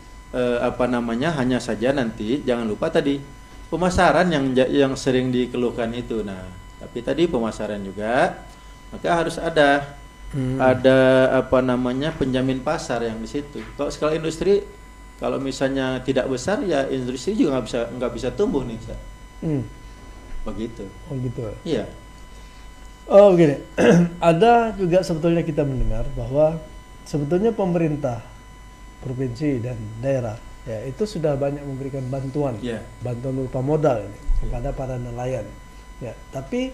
Speaker 3: hanya saja nanti jangan lupa tadi pemasaran yang sering dikeluhkan itu. Nah, tapi tadi pemasaran juga maka harus ada penjamin pasar yang di situ. Kalau skala industri, kalau misalnya tidak besar ya industri juga nggak bisa tumbuh nih. Begitu.
Speaker 2: Oh gitu.
Speaker 3: Iya.
Speaker 2: Oh begini. Ada juga sebetulnya kita mendengar bahwa sebetulnya pemerintah provinsi dan daerah ya itu sudah banyak memberikan bantuan,
Speaker 3: Ya.
Speaker 2: bantuan berupa modal ini kepada para nelayan. Ya, tapi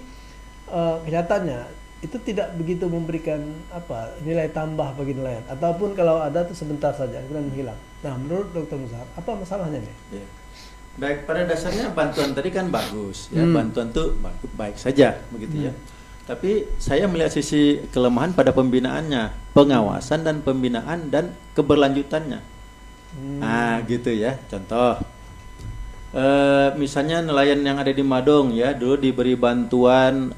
Speaker 2: kenyataannya itu tidak begitu memberikan nilai tambah bagi nelayan, ataupun kalau ada itu sebentar saja kemudian hilang. Nah, menurut Dr. Muzahar, apa masalahnya nih?
Speaker 3: Ya. Baik, pada dasarnya bantuan tadi kan bagus, ya bantuan tuh baik saja begitu ya. Tapi saya melihat sisi kelemahan pada pembinaannya, pengawasan dan pembinaan dan keberlanjutannya. Nah, gitu ya. Contoh, misalnya nelayan yang ada di Madong ya, dulu diberi bantuan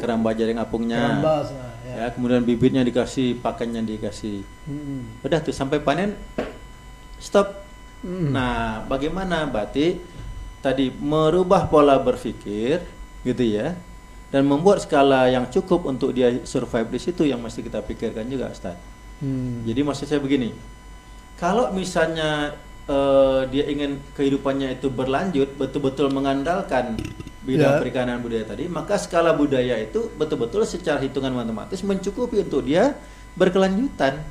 Speaker 3: keramba jaring apungnya.
Speaker 2: Kerambas,
Speaker 3: Ya, kemudian bibitnya dikasih, pakannya dikasih. Udah tuh sampai panen stop. Nah, bagaimana berarti tadi merubah pola berpikir gitu ya, dan membuat skala yang cukup untuk dia survive di situ yang mesti kita pikirkan juga, Ustaz. Jadi maksud saya begini, kalau misalnya dia ingin kehidupannya itu berlanjut, betul-betul mengandalkan bidang perikanan budaya tadi, maka skala budaya itu betul-betul secara hitungan matematis mencukupi untuk dia berkelanjutan.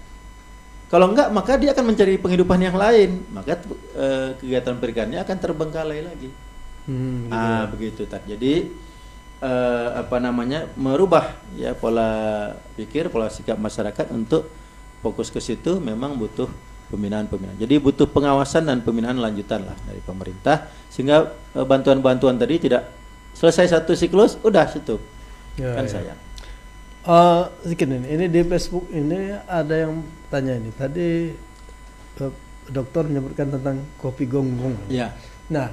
Speaker 3: Kalau enggak, maka dia akan mencari penghidupan yang lain, maka kegiatan perikanannya akan terbengkalai lagi. Begitu tadi. Jadi merubah ya pola pikir, pola sikap masyarakat untuk fokus ke situ memang butuh pembinaan. Jadi butuh pengawasan dan pembinaan lanjutan lah dari pemerintah, sehingga bantuan-bantuan tadi tidak selesai satu siklus udah tutup. Sayang.
Speaker 2: Sedikit ini di Facebook ini ada yang tanya ini. Tadi dokter menyebutkan tentang kopi gonggong.
Speaker 3: Ya.
Speaker 2: Nah,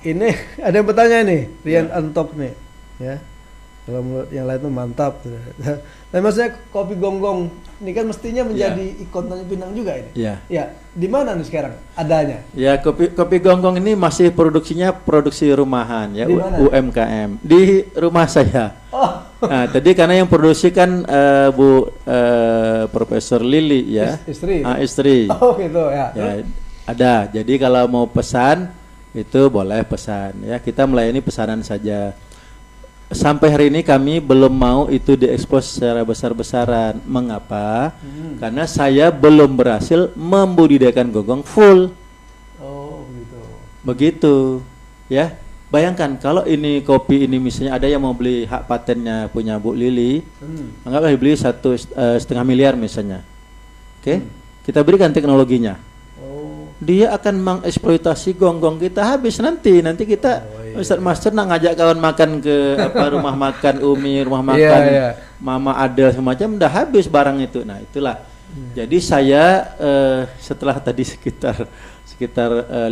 Speaker 2: ini ada yang bertanya nih, Rian Antok nih, ya. Kalau menurut yang lain itu mantap. Tapi maksudnya kopi gonggong ini kan mestinya menjadi ikon Tanjung Pinang juga ini.
Speaker 3: Ya.
Speaker 2: Ya, di mana nih sekarang adanya?
Speaker 3: Ya, kopi gonggong ini masih produksi rumahan ya,
Speaker 2: Di mana?
Speaker 3: UMKM di rumah saya.
Speaker 2: Oh.
Speaker 3: Nah, tadi karena yang produksi kan Profesor Lili ya.
Speaker 2: Istri.
Speaker 3: Istri.
Speaker 2: Oh, gitu ya.
Speaker 3: Ya, ada. Jadi kalau mau pesan itu boleh pesan ya. Kita melayani pesanan saja. Sampai hari ini kami belum mau itu diekspos secara besar-besaran. Mengapa? Karena saya belum berhasil membudidayakan gonggong full.
Speaker 2: Oh, gitu.
Speaker 3: Begitu, ya. Bayangkan kalau ini kopi ini misalnya ada yang mau beli hak patennya punya Bu Lili, anggaplah dibeli 1,5 miliar misalnya. Oke, kita berikan teknologinya. Dia akan mengeksploitasi gonggong kita habis nanti kita Ustadz Master nak ngajak kawan makan ke rumah makan Umi, rumah makan Mama Adel semacam, udah habis barang itu. Nah, itulah. Jadi saya setelah tadi sekitar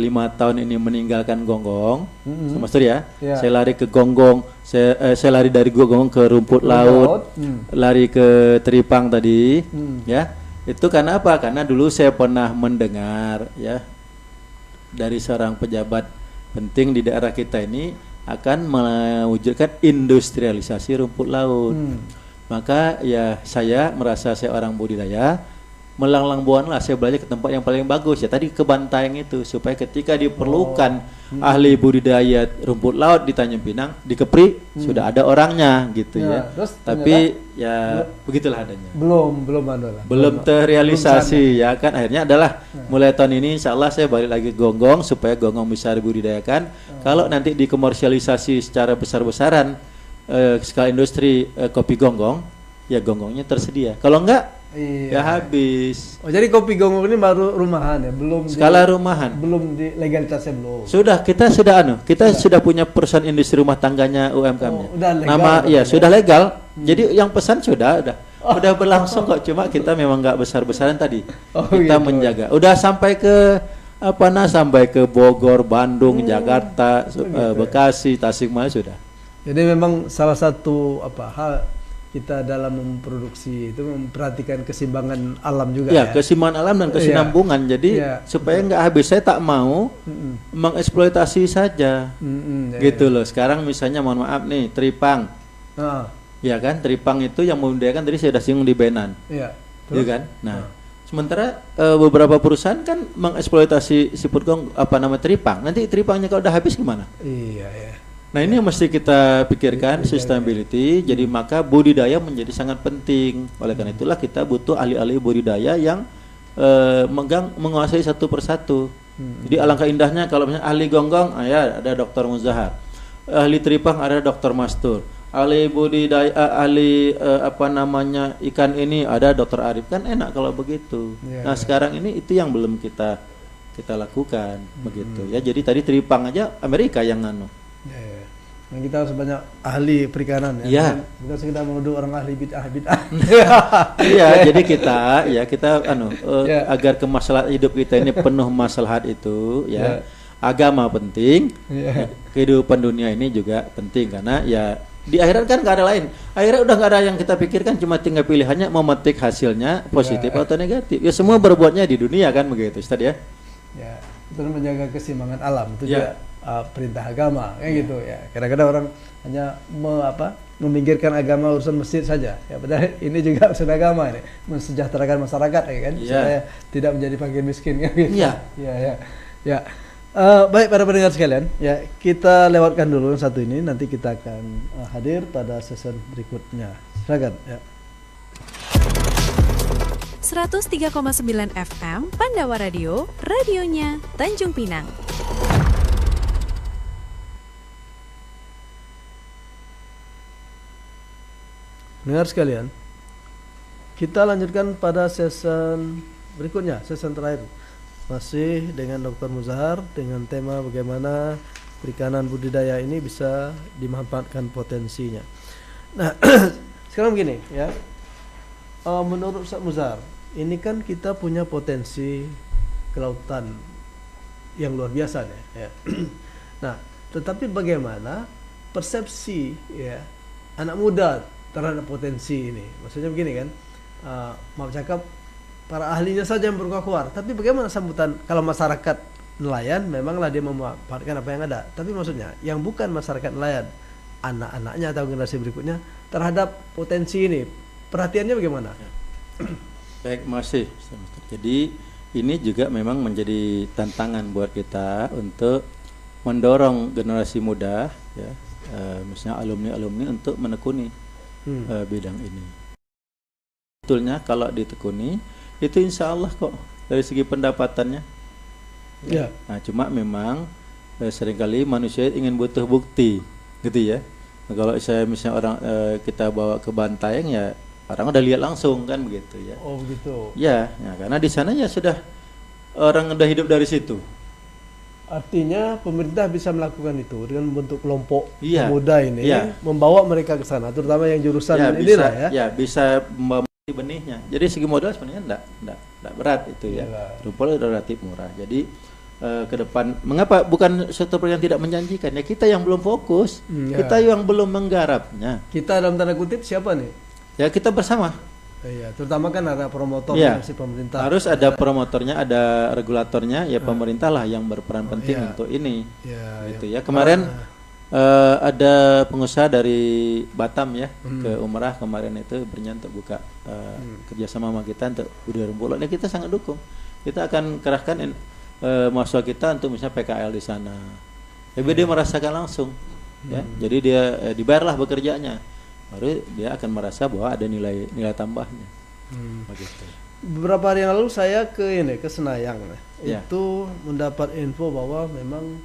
Speaker 3: 5 tahun ini meninggalkan gonggong, Master ya. Saya lari ke gonggong, saya lari dari gonggong ke rumput laut, lari ke teripang tadi, ya. Itu karena apa? Karena dulu saya pernah mendengar ya dari seorang pejabat penting di daerah kita ini akan mewujudkan industrialisasi rumput laut. Maka ya saya merasa saya orang budidaya, melanglang buana lah saya belajar ke tempat yang paling bagus ya tadi ke Bantaeng itu, supaya ketika diperlukan ahli budidaya rumput laut di Tanjung Pinang, di Kepri sudah ada orangnya gitu ya. Tapi ya begitulah adanya. Belum terrealisasi ya kan, akhirnya adalah mulai tahun ini insyaallah saya balik lagi gonggong supaya gonggong bisa dibudidayakan. Kalau nanti dikomersialisasi secara besar-besaran skala industri kopi gonggong, ya gonggongnya tersedia. Kalau enggak ya habis.
Speaker 2: Oh, jadi kopi gonggong ini baru rumahan ya, belum
Speaker 3: skala rumahan.
Speaker 2: Belum di legalitasnya belum.
Speaker 3: Kita sudah punya perusahaan industri rumah tangganya UMKM-nya.
Speaker 2: Nama
Speaker 3: sudah legal. Jadi yang pesan sudah berlangsung kok, cuma kita memang nggak besar-besaran tadi. Kita menjaga. Udah sampai ke sampai ke Bogor, Bandung, Jakarta, Bekasi, Tasikmalaya sudah.
Speaker 2: Jadi memang salah satu hal kita dalam memproduksi itu memperhatikan keseimbangan alam juga ya.
Speaker 3: Keseimbangan alam dan kesinambungan. Jadi supaya nggak habis, saya tak mau mengeksploitasi saja. Gitu loh. Sekarang misalnya mohon maaf nih, teripang. Ya kan, teripang itu yang membudidayakan tadi saya sudah singgung di Benan. Iya kan? Nah, sementara beberapa perusahaan kan mengeksploitasi siput teripang. Nanti teripangnya kalau udah habis gimana? Iya. Nah, ini yang mesti kita pikirkan, sustainability. Jadi maka budidaya menjadi sangat penting. Oleh karena itulah kita butuh ahli-ahli budidaya yang menguasai satu persatu. Jadi alangkah indahnya kalau misalnya ahli gonggong, ya ada Dr. Muzahar, ahli tripang ada Dr. Mastur, ahli budidaya, ikan ini ada Dr. Arif. Kan enak kalau begitu. Nah sekarang ini itu yang belum kita lakukan begitu ya. Jadi tadi tripang aja Amerika yang nganu.
Speaker 2: Dan kita harus banyak ahli perikanan ya. Bukan sekedar menuduh orang ahli bid'ah.
Speaker 3: Iya, jadi kita agar kemaslahatan hidup kita ini penuh maslahat itu ya. Agama penting, kehidupan dunia ini juga penting karena ya di akhirat kan nggak ada lain. Akhirat udah nggak ada yang kita pikirkan, cuma tinggal pilihannya memetik hasilnya positif atau negatif. Ya semua berbuatnya di dunia kan begitu, Ustaz ya.
Speaker 2: Ya, itu menjaga keseimbangan alam itu juga perintah agama kayak gitu ya. Kadang-kadang orang hanya meminggirkan agama urusan masjid saja ya, padahal ini juga urusan agama ini, mensejahterakan masyarakat ya kan, supaya tidak menjadi fakir miskin kan gitu. Ya. Baik para pendengar sekalian ya, kita lewatkan dulu yang satu ini, nanti kita akan hadir pada season berikutnya. Silakan ya.
Speaker 4: 103,9 FM Pandawa Radio, radionya Tanjung Pinang.
Speaker 2: Dengar sekalian, kita lanjutkan pada season berikutnya, season terakhir. Masih dengan Dr. Muzahar dengan tema bagaimana perikanan budidaya ini bisa dimanfaatkan potensinya. Nah, sekarang begini ya. Menurut Ustaz Muzahar, ini kan kita punya potensi kelautan yang luar biasa ya. Nah, tetapi bagaimana persepsi ya anak muda terhadap potensi ini? Maksudnya begini kan, maaf cakap, para ahlinya saja yang berkuar, tapi bagaimana sambutan kalau masyarakat nelayan? Memanglah dia memanfaatkan apa yang ada, tapi maksudnya yang bukan masyarakat nelayan, anak-anaknya atau generasi berikutnya terhadap potensi ini, perhatiannya bagaimana?
Speaker 3: Baik, masih. Jadi ini juga memang menjadi tantangan buat kita untuk mendorong generasi muda ya, misalnya alumni-alumni untuk menekuni bidang ini. Betulnya kalau ditekuni itu insya Allah kok dari segi pendapatannya. Ya. Nah cuma memang seringkali manusia ingin butuh bukti, gitu ya. Nah, kalau saya misalnya orang kita bawa ke Bantaeng ya orang udah lihat langsung kan begitu ya.
Speaker 2: Oh begitu.
Speaker 3: Ya, karena di sana ya sudah orang udah hidup dari situ.
Speaker 2: Artinya pemerintah bisa melakukan itu dengan membentuk kelompok pemuda ini, membawa mereka ke sana, terutama yang jurusan inilah ya. Ya,
Speaker 3: bisa membawa benihnya. Jadi segi modal sebenarnya enggak berat itu ya. Rumput relatif murah. Jadi ke depan mengapa bukan suatu yang tidak menjanjikan ya, kita yang belum fokus, kita yang belum menggarapnya.
Speaker 2: Kita dalam tanda kutip siapa nih?
Speaker 3: Ya kita bersama.
Speaker 2: Iya, terutama kan ada promotor si pemerintah. Harus
Speaker 3: ada promotornya, ada regulatornya, ya pemerintah lah yang berperan penting untuk ini. Gitu ya. Kemarin ada pengusaha dari Batam ya ke Umrah kemarin itu berniat untuk buka kerjasama sama kita untuk budidaya rumput laut. Kita sangat dukung. Kita akan kerahkan mahasiswa kita untuk misalnya PKL di sana. Jadi dia merasakan langsung, ya. Jadi dia dibayarlah bekerjanya. Baru dia akan merasa bahwa ada nilai tambahnya. Begitu.
Speaker 2: Beberapa hari yang lalu saya ke Senayang, itu mendapat info bahwa memang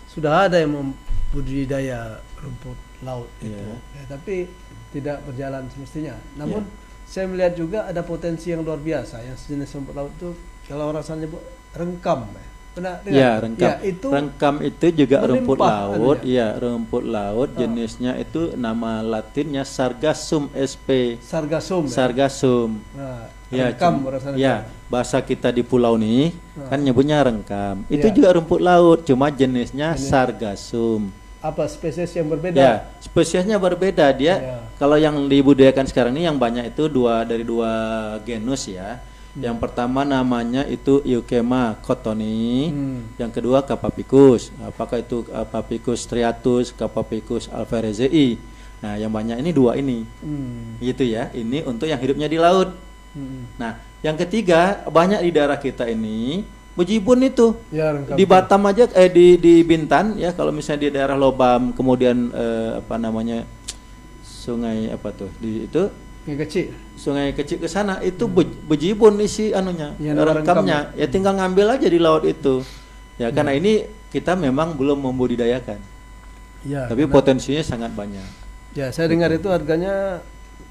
Speaker 2: sudah ada yang membudidaya rumput laut itu, tapi tidak berjalan semestinya. Namun saya melihat juga ada potensi yang luar biasa yang sejenis rumput laut itu, kalau orang sana nyebut rengkam. Pernah dengar?
Speaker 3: Ya, rengkam itu juga rumput laut. Iya, rumput laut jenisnya itu nama latinnya Sargassum sp. Sargassum.
Speaker 2: Nah, rengkam
Speaker 3: bahasa kita di pulau nih kan nyebutnya rengkam. Itu juga rumput laut, cuma jenisnya Sargassum.
Speaker 2: Apa spesies yang berbeda?
Speaker 3: Ya, spesiesnya berbeda. Dia kalau yang dibudidayakan sekarang ini yang banyak itu dari dua genus ya. Yang pertama namanya itu Euchema cottoni, yang kedua Capapicus. Apakah itu Capapicus striatus, Capapicus alvarezii. Nah, yang banyak ini dua ini, gitu ya. Ini untuk yang hidupnya di laut. Nah, yang ketiga banyak di daerah kita ini bejibun itu. Di Batam aja, di Bintan ya. Kalau misalnya di daerah Lobam, kemudian sungai apa tuh di itu. sungai kecil ke sana itu bejibun isi anunya,
Speaker 2: Ya,
Speaker 3: rekamnya. Ya tinggal ngambil aja di laut itu. Ya karena ini kita memang belum membudidayakan.
Speaker 2: Ya,
Speaker 3: Tapi potensinya sangat banyak.
Speaker 2: ya saya dengar itu harganya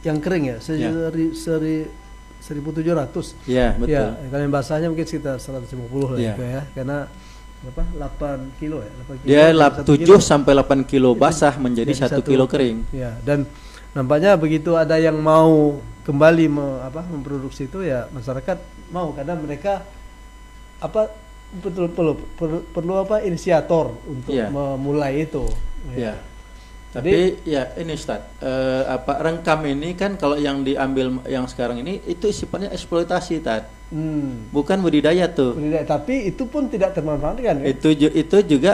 Speaker 2: yang kering ya, 1.700.
Speaker 3: Ya, betul.
Speaker 2: Ya, kalau yang basahnya mungkin sekitar 150 lah
Speaker 3: Ya.
Speaker 2: itu ya, karena berapa? 8 kilo ya, 8 kilo.
Speaker 3: Dia
Speaker 2: 1
Speaker 3: 7
Speaker 2: kilo.
Speaker 3: sampai 8 kilo basah menjadi
Speaker 2: Jadi
Speaker 3: 1 kilo kering.
Speaker 2: Ya, dan nampaknya begitu ada yang mau kembali memproduksi itu ya masyarakat mau, karena mereka perlu inisiator untuk
Speaker 3: Ya.
Speaker 2: memulai itu.
Speaker 3: Ya. Tapi ya ini Ustaz, rengkam ini kan kalau yang diambil yang sekarang ini itu sifatnya eksploitasi bukan budidaya tuh.
Speaker 2: Budidaya, tapi itu pun tidak termanfaatkan.
Speaker 3: Itu juga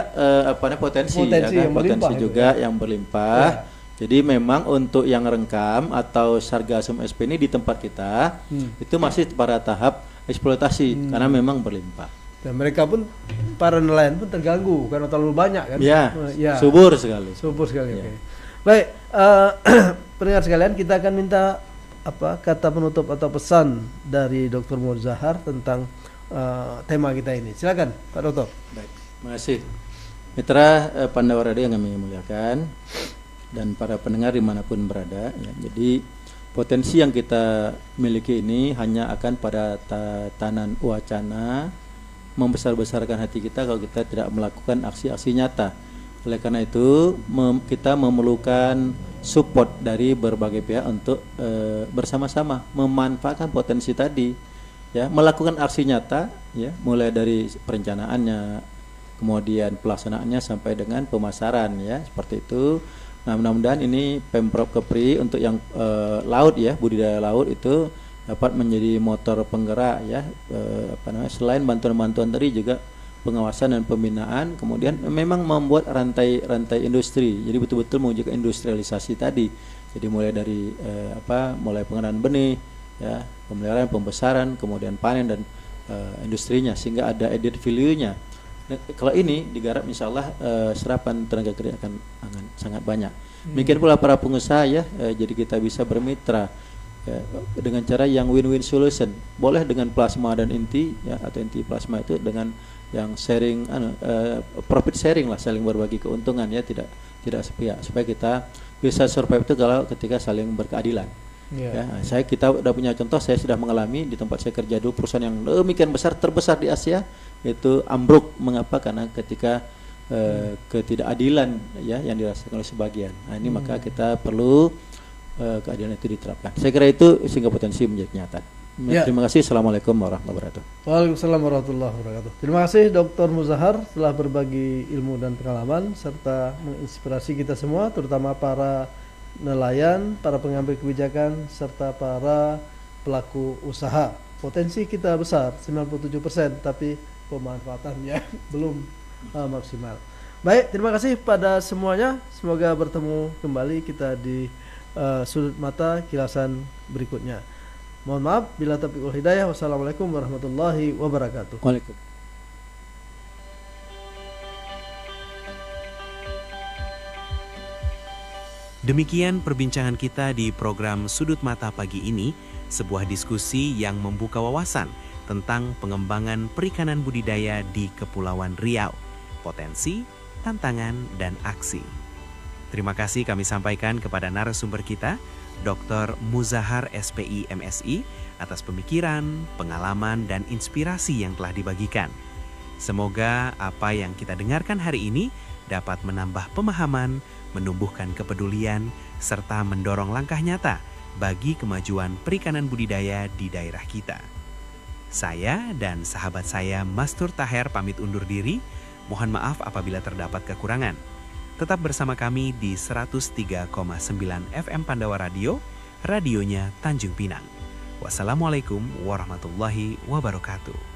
Speaker 3: potensi ya kan?
Speaker 2: yang
Speaker 3: Potensi
Speaker 2: berlimpah
Speaker 3: juga
Speaker 2: itu, ya.
Speaker 3: yang berlimpah. Jadi memang untuk yang rengkam atau Sargassum sp ini di tempat kita itu masih pada tahap eksploitasi karena memang berlimpah.
Speaker 2: Dan mereka pun, para nelayan pun terganggu karena terlalu banyak kan.
Speaker 3: Ya,
Speaker 2: Ya.
Speaker 3: subur sekali.
Speaker 2: Subur sekali.
Speaker 3: Ya.
Speaker 2: Oke. Baik, pendengar sekalian, kita akan minta kata penutup atau pesan dari Dr. Muzahar tentang tema kita ini. Silakan, Pak Dokter.
Speaker 3: Baik, terima kasih. Mitra Pandawa Radio yang kami muliakan dan para pendengar dimanapun berada. Ya, jadi potensi yang kita miliki ini hanya akan pada tatanan wacana, membesar-besarkan hati kita kalau kita tidak melakukan aksi-aksi nyata. Oleh karena itu kita memerlukan support dari berbagai pihak untuk bersama-sama memanfaatkan potensi tadi, ya, melakukan aksi nyata, ya, mulai dari perencanaannya, kemudian pelaksanaannya sampai dengan pemasaran, ya, seperti itu. Nah, mudah-mudahan ini Pemprov Kepri untuk yang laut, ya, budidaya laut itu dapat menjadi motor penggerak, ya, selain bantuan-bantuan tadi juga pengawasan dan pembinaan, kemudian memang membuat rantai industri, jadi betul-betul mewujudkan industrialisasi tadi. Jadi mulai dari mulai pengadaan benih, ya, pemeliharaan, pembesaran, kemudian panen dan industrinya, sehingga ada added value-nya. Nah, kalau ini digarap, insya Allah serapan tenaga kerja akan sangat banyak. Demikian pula para pengusaha, ya, jadi kita bisa bermitra, ya, dengan cara yang win-win solution. Boleh dengan plasma dan inti, ya, atau inti plasma itu dengan yang sharing, profit sharing lah, saling berbagi keuntungan, ya, tidak sepihak, supaya kita bisa survive itu kalau ketika saling berkeadilan. Ya, kita udah punya contoh, saya sudah mengalami di tempat saya kerja dulu, perusahaan yang demikian besar, terbesar di Asia, itu ambruk. Mengapa? Karena ketika ketidakadilan, ya, yang dirasakan oleh sebagian. Nah, ini maka kita perlu keadilan itu diterapkan. Saya kira itu sehingga potensi menjadi nyata.
Speaker 2: Ya.
Speaker 3: Terima kasih. Assalamualaikum warahmatullahi wabarakatuh.
Speaker 2: Waalaikumsalam warahmatullahi wabarakatuh. Terima kasih Dr. Muzahar telah berbagi ilmu dan pengalaman serta menginspirasi kita semua, terutama para nelayan, para pengambil kebijakan, serta para pelaku usaha. Potensi kita besar, 97%, tapi pemanfaatannya belum maksimal. Baik, terima kasih pada semuanya. Semoga bertemu kembali kita di sudut mata kilasan berikutnya. Mohon maaf bila taufiq wal hidayah. Wassalamualaikum warahmatullahi wabarakatuh.
Speaker 3: Waalaikumsalam.
Speaker 1: Demikian perbincangan kita di program Sudut Mata pagi ini, sebuah diskusi yang membuka wawasan tentang pengembangan perikanan budidaya di Kepulauan Riau, potensi, tantangan, dan aksi. Terima kasih kami sampaikan kepada narasumber kita, Dr. Muzahar SPI MSI, atas pemikiran, pengalaman, dan inspirasi yang telah dibagikan. Semoga apa yang kita dengarkan hari ini dapat menambah pemahaman, menumbuhkan kepedulian, serta mendorong langkah nyata bagi kemajuan perikanan budidaya di daerah kita. Saya dan sahabat saya Mastur Taher pamit undur diri. Mohon maaf apabila terdapat kekurangan. Tetap bersama kami di 103,9 FM Pandawa Radio, radionya Tanjung Pinang. Wassalamualaikum warahmatullahi wabarakatuh.